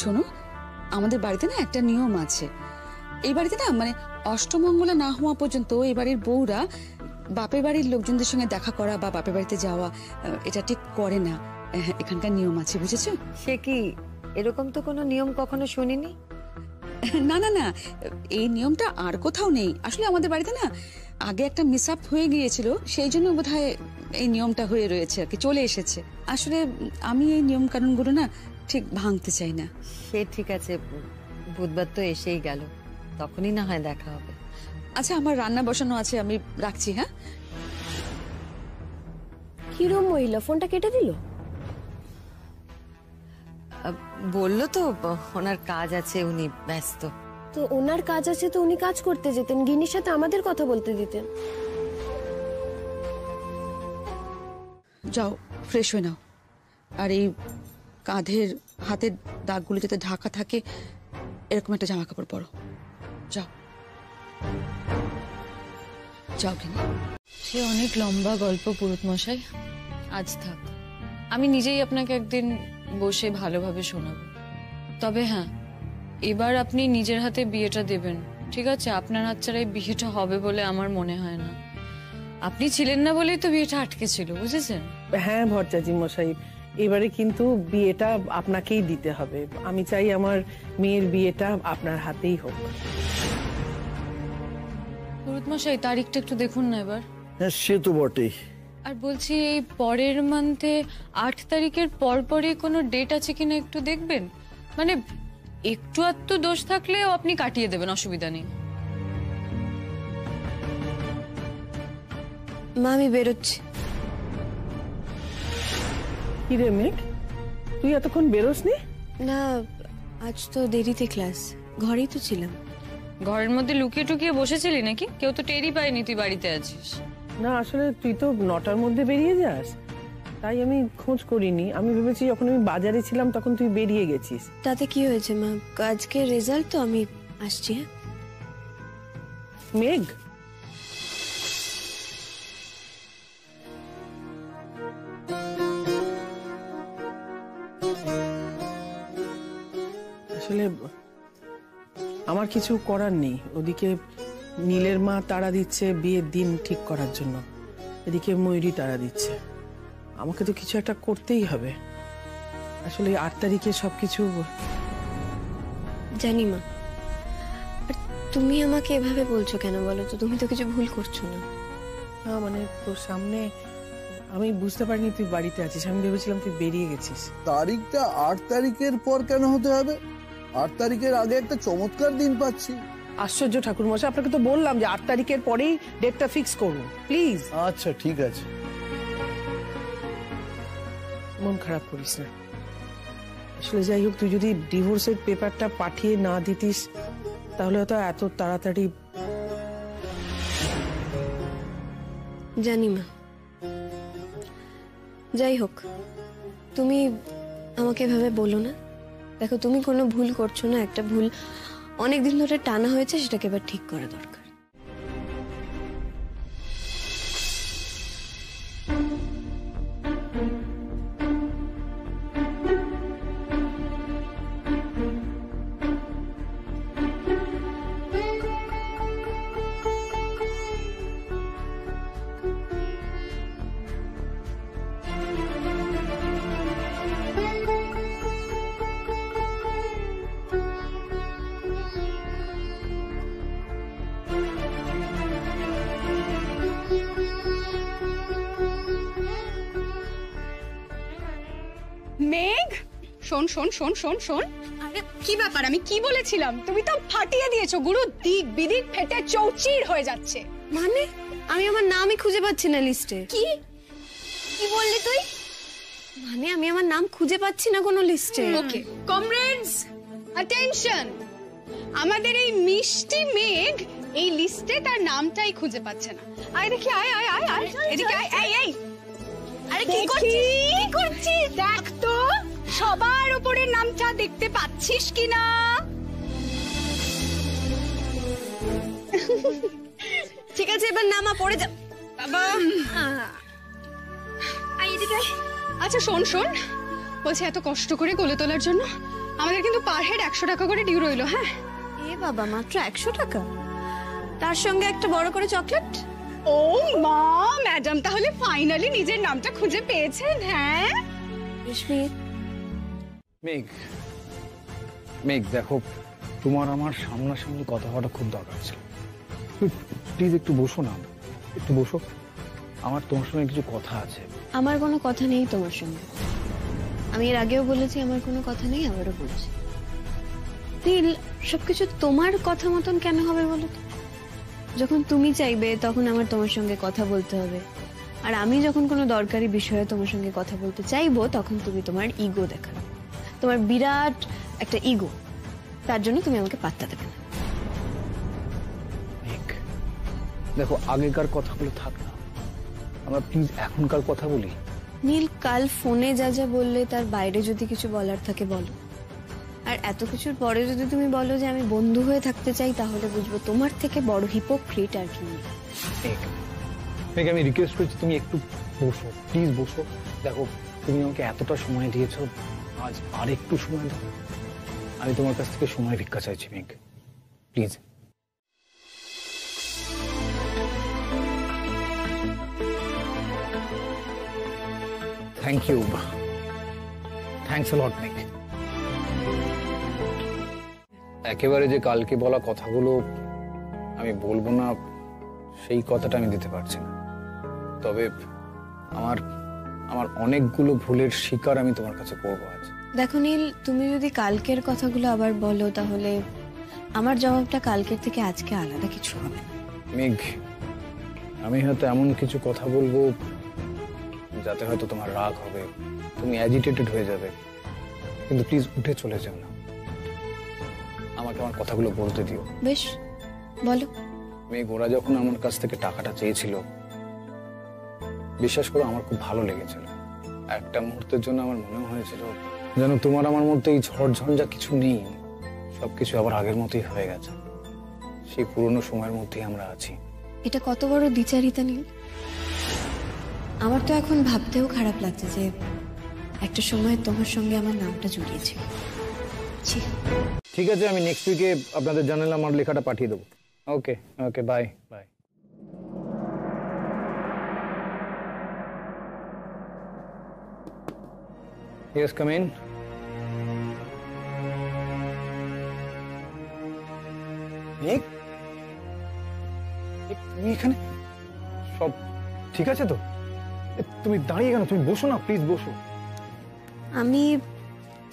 শোনো, আমাদের বাড়িতে না একটা নিয়ম আছে। এই বাড়িতে না মানে অষ্টমঙ্গলা না হওয়া পর্যন্ত এই বাড়ির বউরা বাপের বাড়ির লোকজনদের সঙ্গে দেখা করা বা বাপের বাড়িতে যাওয়া এটা ঠিক করে না। এখানকার নিয়ম আছে, বুঝেছো? সে কি, এরকম তো কোনো নিয়ম কখনো শুনিনি। না না না, এই নিয়মটা আর কোথাও নেই। আসলে আমাদের বাড়িতে না আগে একটা মিস আপ হয়ে গিয়েছিল, সেই জন্য বোধহয় এই নিয়মটা হয়ে রয়েছে আর কি, চলে এসেছে। আসলে আমি এই নিয়ম কানুনগুলো না ঠিক ভাঙতে চাই না। সে ঠিক আছে, বুধবার তো এসেই গেল, তখনই না হয় দেখা হবে। আচ্ছা আমার রান্না বসানো আছে, আমি রাখছি। হ্যাঁ। কিরম মহিলা, ফোনটা কেটে দিল? বললো তো ওনার কাজ আছে, উনি ব্যস্ত। তো ওনার কাজ আছে তো উনি কাজ করতে যেতেন, গিনির সাথে আমাদের কথা বলতে দিতেন। যাও ফ্রেশ হয়ে নাও, আর এই কাঁধের হাতের দাগগুলো যাতে ঢাকা থাকে এরকম একটা জামা কাপড় পরো। যাও যাও। কিনা সে অনেক লম্বা গল্প পুরোহিত মশাই, আজ থাক। আমি নিজেই আপনাকে একদিন বসে ভালোভাবে শোনাবো। তবে হ্যাঁ, এবার আপনি নিজের হাতে বিয়েটা দেবেন, ঠিক আছে? আপনার হাত ছাড়া এই বিয়েটা হবে বলে আমার মনে হয় না। আপনি ছিলেন না বলেই তো বিয়েটা আটকে ছিল, বুঝেছেন? হ্যাঁ ভট্টাচার্য মশাই, এবারে কিন্তু বিয়েটা আপনাকেই দিতে হবে। আমি চাই আমার মেয়ের বিয়েটা আপনার হাতেই হোক। পুরোহিত মশাই, তারিখটা একটু দেখুন না এবার। হ্যাঁ সে তো বটেই। আর বলছি, এই পরের মান্থে 8 তারিখের পরপরই কোনো ডেট আছে কিনা একটু দেখবেন। মানে একটু আধটু দোষ থাকলেও আপনি কাটিয়ে দেবেন, অসুবিধা নেই। মা আমি বেরোচ্ছি। কি রে মেঘ, তুই এতক্ষণ বেরোসনি? না আজ তো দেরিতে ক্লাস, ঘরেই তো ছিলাম। ঘরের মধ্যে লুকিয়ে টুকিয়ে বসেছিলি নাকি? কেউ তো টেরই পায়নি তুই বাড়িতে আছিস। না আসলে তুই তো 9টার মধ্যে বেরিয়ে যাস, তাই আমি খোঁজ করিনি। আমি ভেবেছি যখন আমি বাজারে ছিলাম তখন তুই বেরিয়ে গেছিস। তাতে কি হয়েছে মা, আজকে রেজাল্ট তো, আমি আসছি। হ্যাঁ মেঘ, আসলে আমার কিছু করার নেই। ওদিকে নীলের মা তাড়া দিচ্ছে বিয়ের দিন ঠিক করার জন্য, এদিকে ময়ূরী তাড়া দিচ্ছে। আমাকে তো কিছু একটা করতেই হবে। আসলে 8 তারিখে সবকিছু জানি মা, আর তুমি আমাকে এভাবে বলছো কেন বলো তো? তুমি তো কিছু ভুল করছো না। না মানে তোর সামনে আমি বুঝতে পারিনি তুই বাড়িতে আছিস, আমি ভেবেছিলাম তুই বেরিয়ে গেছিস। তারিখটা 8 তারিখের পর কেন হতে হবে? 8 তারিখের আগে একটা চমৎকার দিন পাচ্ছি। আশ্চর্য ঠাকুরমশাই, আপনাকে তো বললাম যে 8 তারিখের পরেই ডেটটা ফিক্স করুন প্লিজ। আচ্ছা ঠিক আছে। মন খারাপ করিস না। আসলে যাই হোক, তুই যদি ডিভোর্সের পেপারটা পাঠিয়ে না দিতিস তাহলে হয়তো এত তাড়াতাড়ি। জানি মা, যাই হোক তুমি আমাকে এভাবে বলো না। দেখো তুমি কোনো ভুল করছো না, একটা ভুল অনেকদিন ধরে টানা হয়েছে, সেটাকে এবার ঠিক করা দরকার। মেঘ, শোন শোন শোন শোন শোন। আরে কি ব্যাপার, আমি কি বলেছিলাম? তুমি তো ফাটিয়ে দিয়েছো, গুরু দিক বিদিক ফেটে চৌচির হয়ে যাচ্ছে। মানে আমি আমার নামই খুঁজে পাচ্ছি না লিস্টে। কি কি বললি তুই? মানে আমি আমার নাম খুঁজে পাচ্ছি না কোনো লিস্টে। ওকে কমরেডস, অ্যাটেনশন। আমাদের এই মিষ্টি মেঘ এই লিস্টে তার নামটাই খুঁজে পাচ্ছে না। আয় দেখি, আয় আয় আয় আয়, এদিকে আয়। এই এই, আরে কি করছিস? দেখ তো সবার উপরে নামটা দেখতে পাচ্ছিস কিনা। ঠিক আছে, এবার নামা পড়ে যা বাবা। আচ্ছা শোন শোন, বলছি এত কষ্ট করে কোলে তোলার জন্য আমাদের কিন্তু পার হেড 100 টাকা করে ডিউ রইলো। হ্যাঁ এ বাবা, মাত্র 100 টাকা? তার সঙ্গে একটা বড় করে চকলেট? ও মা, ম্যাডাম তাহলে ফাইনালি নিজের নামটা খুঁজে পেয়েছেন। হ্যাঁ মেঘ, মেঘ দেখো, তোমার আমার সামনাসামনি কথা বলা খুব দরকার ছিল। প্লিজ একটু বসো না, একটু বসো। আমার তোমার সঙ্গে কিছু কথা আছে। আমার কোনো কথা নেই তোমার সঙ্গে। আমি এর আগেও বলেছি আমার কোনো কথা নেই, আবারও বলছি। নীল, সবকিছু তোমার কথা মতন কেন হবে বলো তো? যখন তুমি চাইবে তখন আমার তোমার সঙ্গে কথা বলতে হবে, আর আমি যখন কোনো দরকারি বিষয়ে তোমার সঙ্গে কথা বলতে চাইবো তখন তুমি তোমার ইগো দেখাবে। তোমার বিরাট একটা ইগো, তার জন্য তুমি আমাকে পাত্তা দেবে না। দেখো, আগেকার কথাগুলো থাক না, আমরা প্লিজ এখনকার কথা বলি। নীল, কাল ফোনে যা যা বললে তার বাইরে যদি কিছু বলার থাকে বলো। আর এত কিছুর পরে যদি তুমি বলো যে আমি বন্ধু হয়ে থাকতে চাই, তাহলে বুঝবো তোমার থেকে বড় হিপোক্রিট আর কি নেই। আমি রিকোয়েস্ট করছি তুমি একটু বসো, প্লিজ বসো। দেখো, তুমি আমাকে এতটা সময় দিয়েছো, আজ আর একটু সময় দাও। আমি তোমার কাছ থেকে সময় ভিক্ষা চাইছি Megh, please. Thank you, thanks a lot Megh. একেবারে যে কালকে বলা কথাগুলো আমি বলবো না সেই কথাটা আমি দিতে পারছি না, তবে আমার আমার অনেকগুলো ভুলের শিকার আমি তোমার কাছে করবো আজ। দেখো নীল, তুমি যদি কালকের কথাগুলো আবার বলো তাহলে আমার জবাবটা কালকের থেকে আজকে আলাদা কিছু হবে না। মেঘ, আমি হয়তো এমন কিছু কথা বলবো যাতে হয়তো তোমার রাগ হবে, তুমি অ্যাজিটেটেড হয়ে যাবে, কিন্তু প্লিজ উঠে চলে যাও না, আমাকে আমার কথাগুলো বলতে দিও। বেশ, বলো। মেঘ, ওরা যখন আমার কাছ থেকে টাকাটা চেয়েছিল, বিশ্বাস করো আমার খুব ভালো লেগেছিল। একটা মুহূর্তের জন্য আমার মনে হয়েছিল যেন তোমার আমার মধ্যে এই ঝড় ঝঞ্ঝা কিছু নেই, সবকিছু আবার আগের মতোই হয়ে গেছে, সেই পুরনো সময়ের মধ্যেই আমরা আছি। এটা কত বড় দ্বিচারিতা নীল। আমার তো এখন ভাবতেও খারাপ লাগছে যে একটা সময় তোমার সঙ্গে আমার নামটা জড়িয়েছিল। ঠিক আছে, আমি নেক্সট উইকে আপনাদের জানালে আমার লেখাটা পাঠিয়ে দেবো। Okay okay, bye bye. Yes, come in. মেঘ, তুমি এখানে? সব ঠিক আছে তো? তুমি দাঁড়িয়ে কেন? তুমি বসো না, প্লিজ বসো। আমি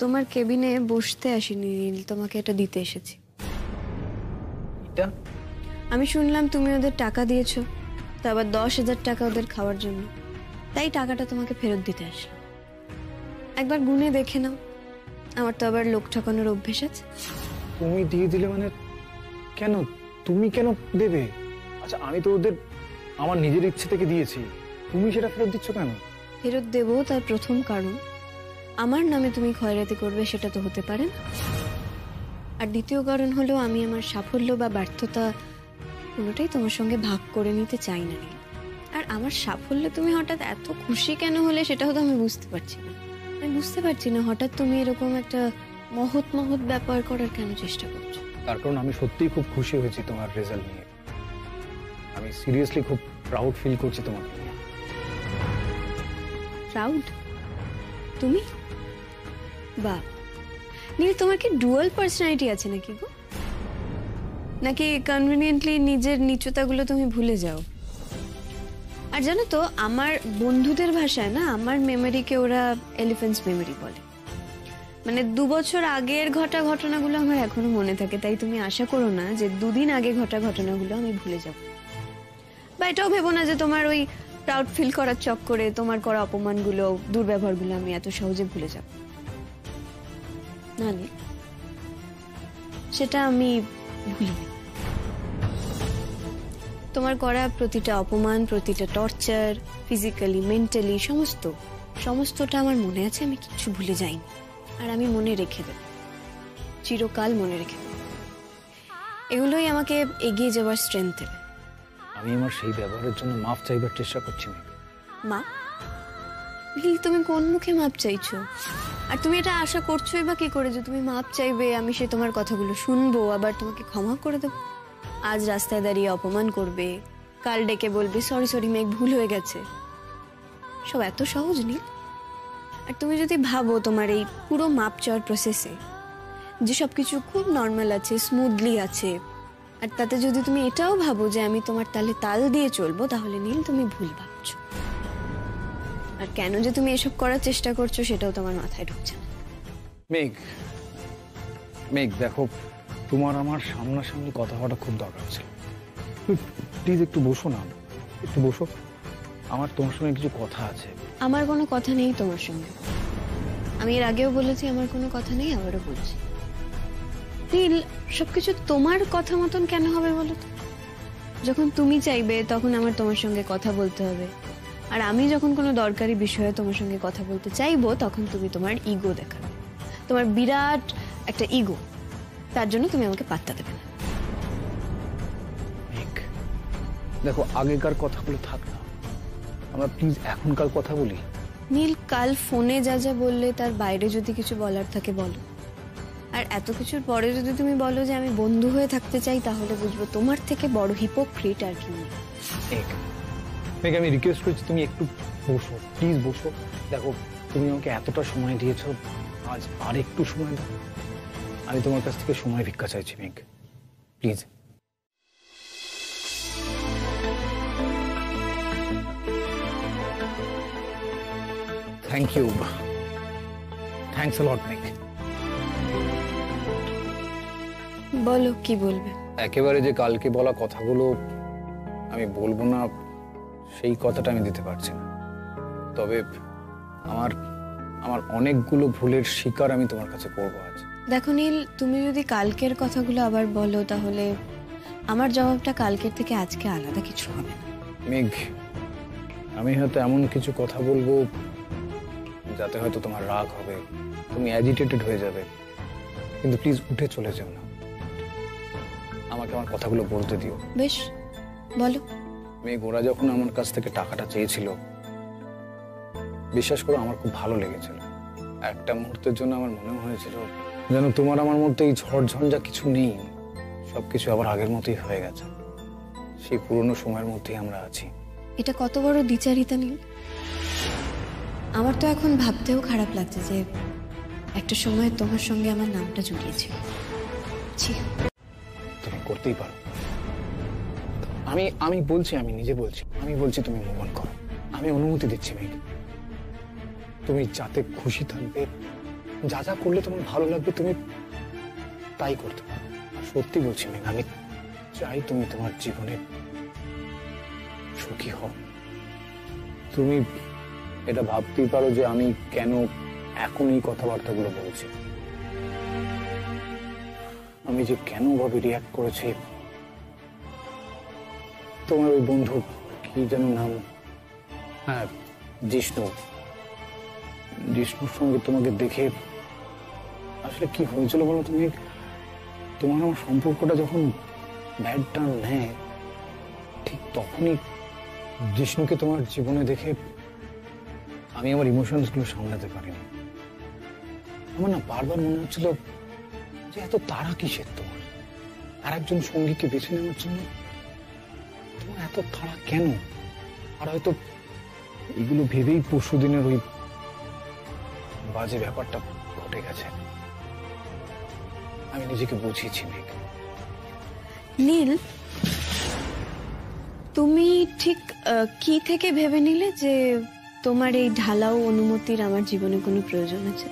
তোমার কেবিনে বসতে আসিনি নীল, তোমাকে এটা দিতে এসেছি। এটা? আমি শুনলাম তুমি ওদের টাকা দিয়েছো, তো আবার 10,000 টাকা ওদের খাওয়ার জন্য, তাই টাকাটা তোমাকে ফেরত দিতে আসলাম। একবার গুনে দেখে নাও, আমার তো আবার লোক ঠকানোর অভ্যেস আছে। তুমি দিয়ে দিলে মানে? কেন? তুমি কেন দেবে? আচ্ছা, আমি তো ওদের আমার নিজের ইচ্ছে থেকে দিয়েছি, তুমি সেটা ফেরত দিচ্ছ কেন? ফেরত দেবো তার প্রথম কারণ, আমার নামে তুমি খয়রাতি করবে সেটা তো হতে পারে না। আর দ্বিতীয় কারণ হলো, আমি আমার সাফল্য বা ব্যর্থতা কোনোটাই তোমার সঙ্গে ভাগ করে নিতে চাই না। আর আমার সাফল্যে তুমি হঠাৎ এত খুশি কেন হলে সেটা হয়তো আমি বুঝতে পারছি না। আমি বুঝতে পারছি না হঠাৎ তুমি এরকম একটা মহৎ মহৎ ব্যাপার করার কেন চেষ্টা করছো। তার কারণ আমি সত্যিই খুব খুশি হয়েছি তোমার রেজাল্ট নিয়ে। আমি সিরিয়াসলি খুব প্রাউড ফিল করছি তোমাকে নিয়ে। প্রাউড? তুমি? বাহ নীল, তোমার কি ডুয়াল পার্সোনালিটি আছে নাকি গো? নাকি কনভিনিয়েন্টলি নিজের নিচুতাগুলো তুমি ভুলে যাও? আর জানো তো, আমার বন্ধুদের ভাষায় না আমার মেমোরিকে ওরা এলিফ্যান্টস মেমোরি বলে। মানে 2 বছর আগের ঘটনাগুলো আমার এখনো মনে থাকে, তাই তুমি আশা করো না যে 2 দিন আগে ঘটনাগুলো আমি ভুলে যাব। বা এটাও ভেবো না যে তোমার ওই প্রাউড ফিল করার চক্করে তোমার করা অপমানগুলো, দুর্ব্যবহারগুলো আমি এত সহজে ভুলে যাব না। সেটা আমি ভুলিনি। তোমার করা প্রতিটা অপমান, প্রতিটা টর্চার, ফিজিক্যালি, মেন্টালি, সমস্তটা আমার মনে আছে, আমি কিছু ভুলে যাইনি। আর আমি মনে রেখে দেব, চিরকাল মনে রেখে দেব। এগুলোই আমাকে এগিয়ে যাওয়ার স্ট্রেংথ দেবে। আমি আমার সেই ব্যবহারের জন্য মাফ চাইবার চেষ্টা করছি। মা, তুমি কোন মুখে মাপ চাইছো? আর তুমি এটা আশা করছোই বা কি করে যে তুমি মাপ চাইবে, আমি সে তোমার কথাগুলো শুনবো, আবার তোমাকে ক্ষমা করে দেবো? আজ রাস্তায় দাঁড়িয়ে অপমান করবে, কাল ডেকে বলবে সরি মেঘ, ভুল হয়ে গেছে। সব এত সহজ নেই। আর তুমি যদি ভাবো তোমার এই পুরো মাপ চাওয়ার প্রসেসে যে সবকিছু খুব নর্মাল আছে, স্মুথলি আছে, আর তাতে যদি তুমি এটাও ভাবো যে আমি তোমার তালে তাল দিয়ে চলবো, তাহলে নীল তুমি ভুল ভাবছো। আর কেন যে তুমি এসব করার চেষ্টা করছো সেটাও তোমার মাথায় ঢুকছে না। মেঘ, দেখো, তোমার আমার সামনাসামনি কথা বলা খুব দরকার ছিল। প্লিজ একটু বসো না, একটু বসো। আমার তোমার সঙ্গে কিছু কথা আছে। আমার কোনো কথা নেই তোমার সঙ্গে। আমি এর আগেও বলেছি আমার কোনো কথা নেই, আবারও বলছি। নীল, সবকিছু তোমার কথা মতন কেন হবে বলো তো? যখন তুমি চাইবে তখন আমার তোমার সঙ্গে কথা বলতে হবে, আর আমি যখন কোনো দরকারি বিষয়ে তোমার সঙ্গে কথা বলতে চাইবো তখন তুমি তোমার ইগো দেখাবে, তোমার বিরাট একটা ইগো, তার জন্য তুমি আমাকে পাত্তা দেবে না। দেখো, আগেকার কথাগুলো থাক না, আমরা প্লিজ এখনকার কথা বলি। নীল, কাল ফোনে যা যা বললে তার বাইরে যদি কিছু বলার থাকে বলো। আর এত কিছুর পরে যদি তুমি বলো যে আমি বন্ধু হয়ে থাকতে চাই, তাহলে বুঝবো তোমার থেকে বড় হিপোক্রিট আর কি নেই। মেঘ, আমি রিকোয়েস্ট করছি তুমি একটু বসো, প্লিজ বসো। দেখো, তুমি আমাকে এতটা সময় দিয়েছো, আজ আর একটু সময় দাও। আমি তোমার কাছ থেকে সময় ভিক্ষা চাইছি Megh, please. Thank you, thanks a lot Megh. বলো কি বলবে। একেবারে যে কালকে বলা কথাগুলো আমি বলবো না, সেই কথাটা আমি দিতে পারছি না। তবে আমার আমার অনেকগুলো ভুলের শিকার আমি তোমার কাছে করবো আজ। দেখো নীল, তুমি যদি কালকের কথাগুলো আবার বলো, তাহলে আমার জবাবটা কালকের থেকে আজকে আলাদা কিছু হবে না। মেঘ, আমি হয়তো এমন কিছু কথা বলবো যাতে হয়তো তোমার রাগ হবে, তুমি অ্যাজিটেটেড হয়ে যাবে, কিন্তু প্লিজ উঠে চলে যেও না, আমাকে আমার কথাগুলো বলতে দিও। বেশ, বলো। মেঘ, ওরা যখন আমার কাছ থেকে টাকাটা চেয়েছিল, বিশ্বাস করো আমার খুব ভালো লেগেছিল। একটা মুহূর্তের জন্য আমার মনে হয়েছিল যেন তোমার আমার মধ্যে এই ঝড় ঝঞ্ঝা কিছু নেই, সবকিছু আবার আগের মতোই হয়ে গেছে, সেই পুরনো সময়ের মধ্যেই আমরা আছি। এটা কত বড় দ্বিচারিতা নীল। আমার তো এখন ভাবতেও খারাপ লাগছে যে একটা সময় তোমার সঙ্গে আমার নামটা জড়িয়েছিল। তুমি করতেই পারো। আমি বলছি, আমি নিজে বলছি, আমি বলছি তুমি মুভ অন করো। আমি অনুমতি দিচ্ছি মেঘ, তুমি যাতে খুশি থাকবে, যা যা করলে তোমার ভালো লাগবে তুমি তাই করতে পারো। সত্যি বলছি মেঘ, আমি চাই তুমি তোমার জীবনে সুখী হও। তুমি এটা ভাবতেই পারো যে আমি কেন এখন এই কথাবার্তাগুলো বলছি, আমি যে কেন ভাবে রিয়াক্ট করেছি। তোমার ওই বন্ধু কি যেন নাম, হ্যাঁ জিষ্ণুর সঙ্গে তোমাকে দেখে আসলে কি হয়েছিল বলো তুমি? তোমার আমার সম্পর্কটা যখন ব্যাড টার্ন নেয়, ঠিক তখনই জিষ্ণুকে তোমার জীবনে দেখে আমি আমার ইমোশনস গুলো সামলাতে পারিনি। আমার না বারবার মনে হচ্ছিল যে এত তাড়া কিসের তোমার, আর একজন সঙ্গীকে বেছে নেওয়ার জন্য তোমার এত তাড়া কেন? আর হয়তো এগুলো ভেবেই পরশু দিনের ওই বাজে ব্যাপারটা ঘটে গেছে। আমি নিজেকে বুঝিয়েছি মেঘ। নীল, তুমি ঠিক কি থেকে ভেবে নিলে যে তোমার এই ঢালাও অনুমতির আমার জীবনে কোনো প্রয়োজন আছে?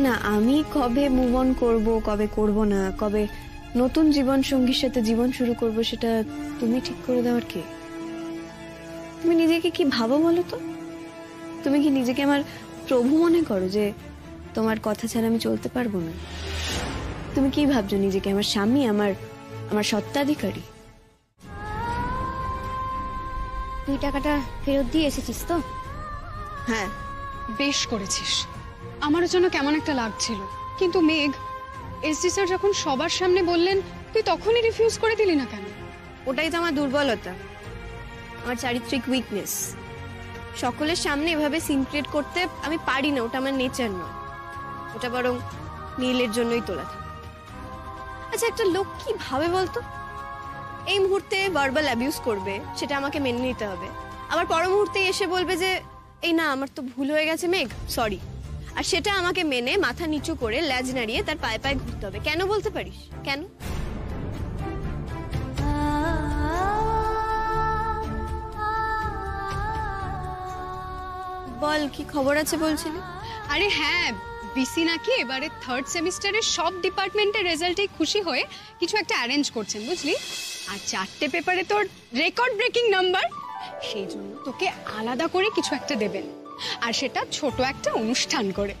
না, আমি কবে মুভ অন করবো, কবে করব না, কবে নতুন জীবন সঙ্গীর সাথে জীবন শুরু করব, সেটা তুমি ঠিক করে দেওয়ার কে? তুমি নিজেকে কি ভাবো বলো তো? তুমি কি নিজেকে আমার প্রভু মনে করো যে তোমার কথা ছাড়া আমি চলতে পারবো না? তুমি কি ভাবছো নিজেকে আমার স্বামী, আমার সত্ত্বাধিকারী? তুই টাকাটা ফেরত দিয়ে এসেছিস তো? হ্যাঁ। বেশ করেছিস। আমারও জন্য কেমন একটা লাগছিল, কিন্তু মেঘ, এসডি স্যার যখন সবার সামনে বললেন তুই তখনই রিফিউজ করে দিলি না কেন? ওটাই তো আমার দুর্বলতা, আমার চারিত্রিক উইকনেস। সকলের সামনে এভাবে সিন ক্রিয়েট করতে আমি পারি না, ওটা আমার নেচার নয়। ওটা বরং নীলের জন্যই তোলা থাকে। আচ্ছা, একটা লোক কি ভাবে বলতো? এই মুহূর্তে ভার্বাল অ্যাবিউজ করবে, সেটা আমাকে মেনে নিতে হবে, আবার পর মুহূর্তে এসে বলবে যে এই না আমার তো ভুল হয়ে গেছে মেঘ, সরি, আর সেটা আমাকে মেনে মাথা নিচু করে ল্যাজ নাড়িয়ে তার পায়ে পায়ে ঘুরতে হবে। কেন বলতে পারিস? কেন? বল, কি খবর আছে বলছিলি? আরে হ্যাঁ, বিসি নাকি এবারে থার্ড সেমিস্টারের সব ডিপার্টমেন্টের রেজাল্টেই খুশি হয়ে কিছু একটা অ্যারেঞ্জ করছেন, বুঝলি? আর 4টে পেপারে তোর রেকর্ড ব্রেকিং নাম্বার, সেই জন্য তোকে আলাদা করে কিছু একটা দেবেন, আর সেটা ছোট একটা অনুষ্ঠান করে।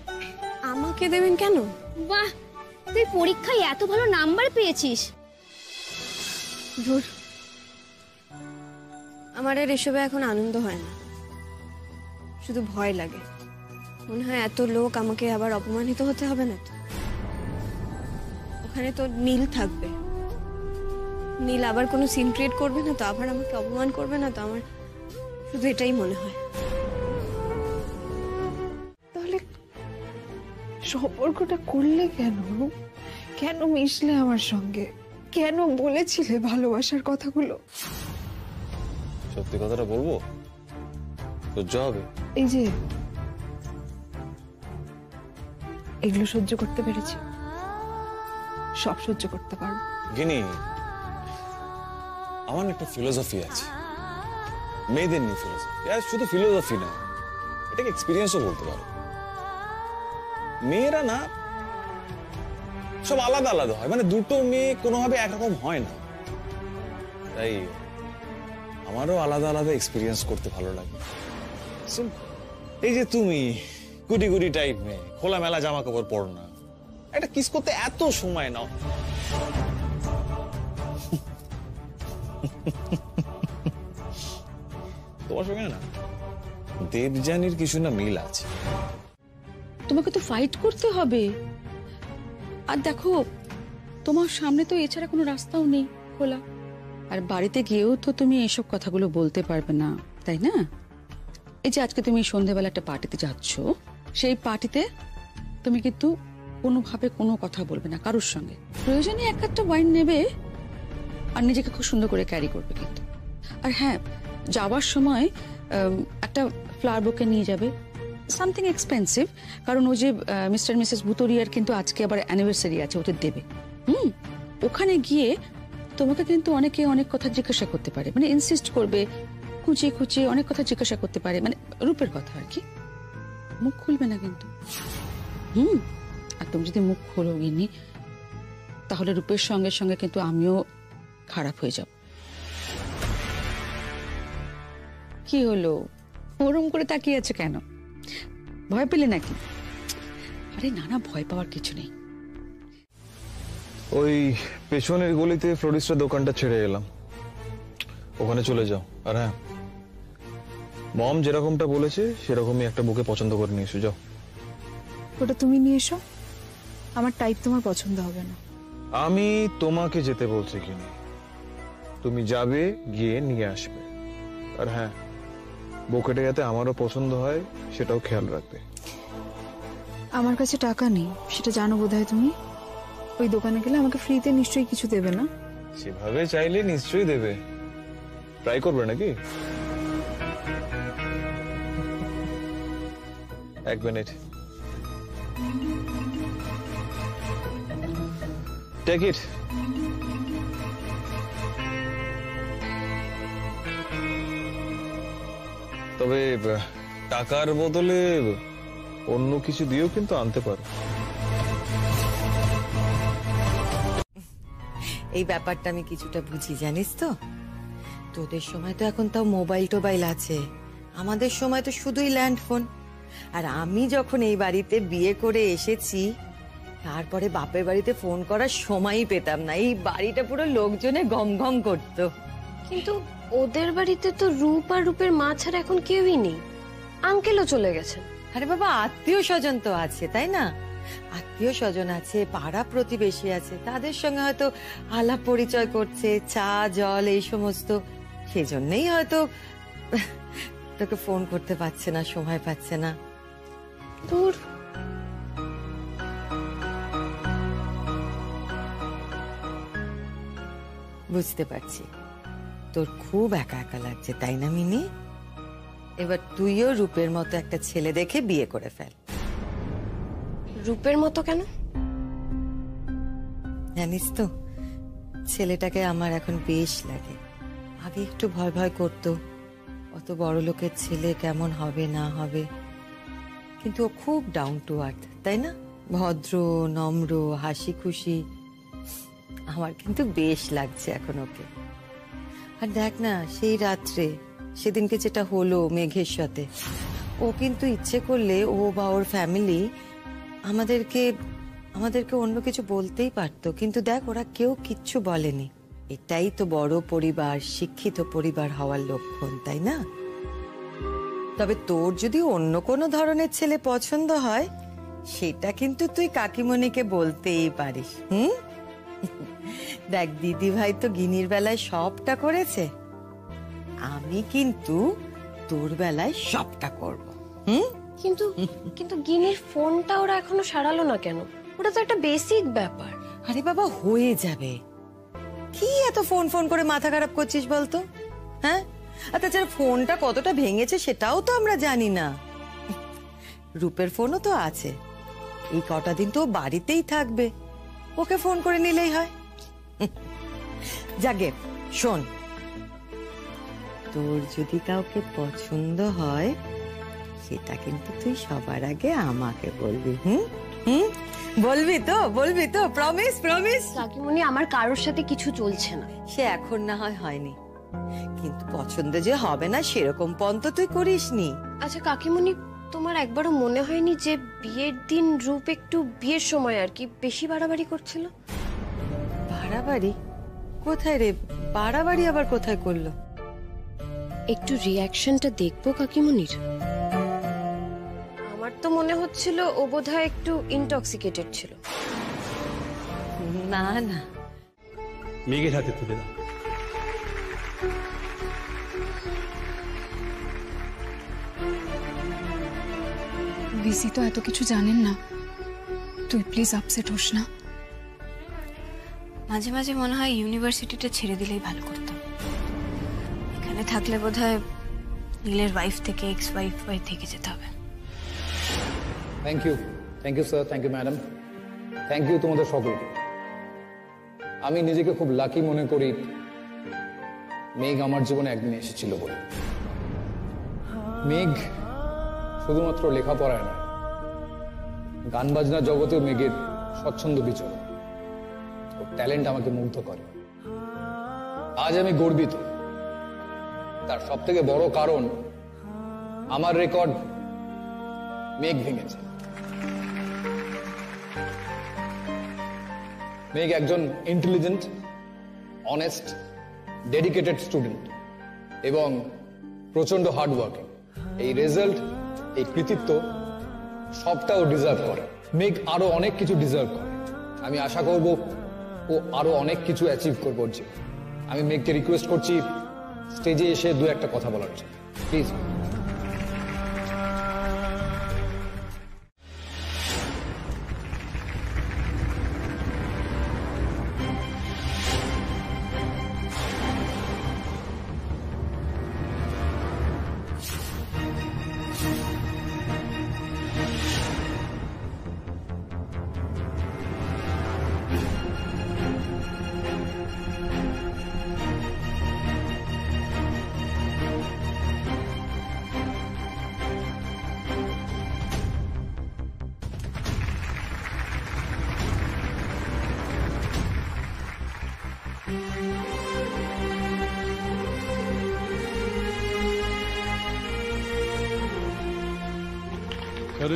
আমাকে দেবেন কেন? বাহ, তুই পরীক্ষায় এত ভালো নাম্বার পেয়েছিস। ধুর, আমার আর এসবে এখন আনন্দ হয় না, শুধু ভয় লাগে। মনে হয় এত লোক, আমাকে আবার অপমানিত হতে হবে না তো? ওখানে তো নীল থাকবে, নীল আবার কোনো সিন ক্রিয়েট করবে না তো, আবার আমাকে অপমান করবে না তো? আমার শুধু এটাই মনে হয়। তাহলে সম্পর্কটা করলে কেন? কেন মিশলে আমার সঙ্গে? কেন বলেছিলে ভালোবাসার কথাগুলো? সত্যি কথাটা বলবো, সহ্য হবে? এই যে এগুলো সহ্য করতে পেরেছি, সব সহ্য করতে পারবো। গিনি, আমার একটা ফিলোসফি আছে, মেয়েদের নিয়ে ফিলোসফি। আর শুধু ফিলোসফি না, এটাকে এক্সপিরিয়েন্সও বলতে পারো। মেয়েরা না সব আলাদা আলাদা হয়, মানে দুটো মেয়ে কোনোভাবে একরকম হয় না। তাই আমারও আলাদা আলাদা এক্সপিরিয়েন্স করতে ভালো লাগে। এই যে তুমি গুটি গুটি টাইপ মেয়ে, খোলামেলা জামা কাপড় পরো না, একটা কিস করতে এত সময় নাও। তোমার সঙ্গে না দেবযানীর কিছু না মিল আছে। তোমাকে তো ফাইট করতে হবে। আর দেখো, তোমার সামনে তো এছাড়া কোনো রাস্তাও নেই খোলা। আর বাড়িতে গিয়েও তো তুমি এসব কথাগুলো বলতে পারবে না, তাই না? এই যে আজকে তুমি সন্ধ্যেবেলা একটা পার্টিতে যাচ্ছ, সেই পার্টিতে তুমি কিন্তু কোনোভাবে কোনো কথা বলবে না কারোর সঙ্গে। প্রয়োজনে এক একটা ওয়াইন নেবে আর নিজেকে খুব সুন্দর করে ক্যারি করবে কিন্তু। আর হ্যাঁ, যাওয়ার সময় একটা ফ্লাওয়ার বুকে নিয়ে যাবে, সামথিং এক্সপেন্সিভ, কারণ ওই যে মিস্টার মিসেস ভুতরিয়ার কিন্তু আজকে আবার অ্যানিভার্সারি আছে, ওদের দেবে। ওখানে গিয়ে তোমাকে কিন্তু অনেকে অনেক কথা জিজ্ঞাসা করতে পারে, মানে ইনসিস্ট করবে, খুঁচিয়ে খুঁচিয়ে অনেক কথা জিজ্ঞাসা করতে পারে, মানে রূপের কথা আর কি। মুখ খুলবে না কিন্তু। আর তুমি যদি মুখ খোলো গিনি, তাহলে রূপের সঙ্গে সঙ্গে কিন্তু আমিও খারাপ হয়ে যাব। কি হলো, ওরম করে তাকিয়ে আছে কেন? ভয় পেলে নাকি? আরে না না, ভয় পাওয়ার কিছু নেই। ওই পেছনের গলিতে ফ্লোরিস্টের দোকানটা ছেড়ে এলাম, ওখানে চলে যাও। আর হ্যাঁ, মম যেরকমটা বলেছে সেরকমই একটা বুকে পছন্দ করে নিয়ে এসো, যাও। ওটা তুমি নিয়ে এসো, আমার টাইপ তোমার পছন্দ হবে না। আমি তোমাকে যেতে বলছি কিনা, তুমি যাবে, গিয়ে নিয়ে আসবে। আর হ্যাঁ, বুকেটা যাতে আমারও পছন্দ হয় সেটাও খেয়াল রাখবে। আমার কাছে টাকা নেই, সেটা জানো বোধহয় তুমি। ওই দোকানে গেলে আমাকে ফ্রিতে নিশ্চয়ই কিছু দেবে না। সেভাবে চাইলে নিশ্চয়ই দেবে, ট্রাই করবে নাকি? এক মিনিট, টেক ইট। তবে টাকার বদলে অন্য কিছু দিয়েও কিন্তু আনতে পারো। এই ব্যাপারটা আমি কিছুটা বুঝি, জানিস তো। তোদের সময় তো এখন তাও মোবাইল টোবাইল আছে, আমাদের সময় তো শুধুই ল্যান্ড ফোন। আর আমি যখন এই বাড়িতে বিয়ে করে এসেছি, তারপরে বাপের বাড়িতে ফোন করার সময়ই পেতাম না। এই বাড়িটা পুরো লোকজনে গম গম করতো। কিন্তু ওদের বাড়িতে তো রূপ আর রূপের মা ছাড়া এখন কেউই নেই, আঙ্কেলও চলে গেছেন। আরে বাবা, আত্মীয় স্বজন তো আছে, তাই না? আত্মীয় স্বজন আছে, পাড়া প্রতিবেশী আছে, তাদের সঙ্গে হয়তো আলাপ পরিচয় করছে, চা জল এই সমস্ত। সেজন্যই হয়তো তোকে ফোন করতে পারছে না, সময় পাচ্ছে না। দূর, বুঝতে পারছি তোর খুব একা একা লাগছে, তাই না মিনি? এবার তুইও রূপের মতো একটা ছেলে দেখে বিয়ে করে ফেল। রূপের মতো কেন? জানিস তো, ছেলেটাকে আমার এখন বেশ লাগে। আগে একটু ভয় ভয় করতো, অত বড় লোকের ছেলে কেমন হবে না হবে, কিন্তু ও খুব ডাউন টু আর্থ, তাই না? ভদ্র, নম্র, হাসি খুশি। আমার কিন্তু বেশ লাগছে এখন ওকে। আর দেখ না, সেই রাত্রে সেদিনকে যেটা হলো মেঘের সাথে, ও কিন্তু ইচ্ছে করলে ও বা ওর ফ্যামিলি আমাদেরকে অন্য কিছু বলতেই পারতো, কিন্তু দেখ ওরা কেউ কিচ্ছু বলেনি। এটাই তো বড় পরিবার, শিক্ষিত পরিবার হওয়ার লক্ষণ, তাই না? তবে তোর যদি অন্য কোনো ধরনের ছেলে পছন্দ হয়, সেটা কিন্তু তুই কাকিমণিকে বলতেই পারিস। দেখ, দিদি ভাই তো গিনির বেলায় সবটা করেছে, আমি কিন্তু তোর বেলায় সবটা করব। কিন্তু কিন্তু গিনির ফোনটা ওরা এখনো সারালো না কেন? ওটা তো একটা বেসিক ব্যাপার। আরে বাবা, হয়ে যাবে। কি এত ফোন ফোন করে মাথা খারাপ করছিস বলতো? হ্যাঁ, আর তাছাড়া ফোনটা কতটা ভেঙেছে সেটাও তো আমরা জানি না। রূপের ফোনও তো আছে, এই কটা দিন তো বাড়িতেই থাকবে, ওকে ফোন করে নিলেই হয়। যাগে শোন, তোর যদি কাউকে পছন্দ হয় সেটা কিন্তু তুই সবার আগে আমাকে বলবি। হুম হুম, বলবি তো? বলবি তো? Promise promise. কাকিমণি, আমার কারোর সাথে কিছু চলছে না। সে এখন না হয় হয়নি, কিন্তু পছন্দ যে হবে না সেরকম পণ তো তুই করিসনি। আচ্ছা কাকিমণি, তোমার একবারও মনে হয়নি যে বিয়ের দিন রূপ একটু বিয়ের সময় আর কি বেশি বাড়াবাড়ি করছিল? বাড়াবাড়ি? কোথায় রে? বাড়াবাড়ি আবার কোথায় করলো? একটু রিয়াকশনটা দেখবো কাকিমণির। আমার তো মনে হচ্ছিল ও বোধহয় একটু ইনটক্সিকেটেড ছিল। না না, মেঘের হাতে তুলে দাও। বিসি তো এত কিছু জানেন না, তুই প্লিজ আপসেট হোস না। মাঝে মাঝে মনে হয় ইউনিভার্সিটিটা ছেড়ে দিলেই ভালো করতাম। এখানে থাকলে বোধহয় নীলের ওয়াইফ থেকে এক্স ওয়াইফ হয়ে থেকে যেতে হবে। Thank you sir, thank you madam, thank you তোমাদের সকলকে। আমি নিজেকে খুব লাকি মনে করি মেঘ আমার জীবনে একদিন এসেছিল বলে। মেঘ শুধুমাত্র লেখাপড়ায় নয়, গান বাজনা জগতেও মেঘের স্বচ্ছন্দ বিচরণ, ওর ট্যালেন্ট আমাকে মুগ্ধ করে। আজ আমি গর্বিত, তার সব থেকে বড় কারণ আমার রেকর্ড মেঘ ভেঙেছে। মেঘ একজন ইন্টেলিজেন্ট, অনেস্ট, ডেডিকেটেড স্টুডেন্ট এবং প্রচন্ড হার্ড ওয়ার্কিং। এই রেজাল্ট, এই কৃতিত্ব সবটাও ডিজার্ভ করে। মেঘ আরো অনেক কিছু ডিজার্ভ করে। আমি আশা করব ও আরো অনেক কিছু অ্যাচিভ করবো ওর জীবনে। আমি মেঘকে রিকোয়েস্ট করছি স্টেজে এসে দু একটা কথা বলার জন্য, প্লিজ।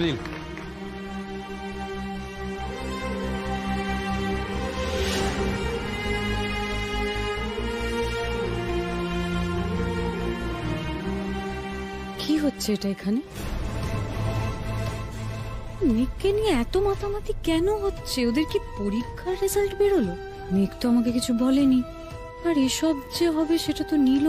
নীল, কি হচ্ছে এটা এখানে? মেঘকে নিয়ে এত মাতামাতি কেন হচ্ছে? ওদের কি পরীক্ষার রেজাল্ট বেরোলো? মেঘ তো আমাকে কিছু বলেনি, আর এসব যে হবে সেটা তো নীল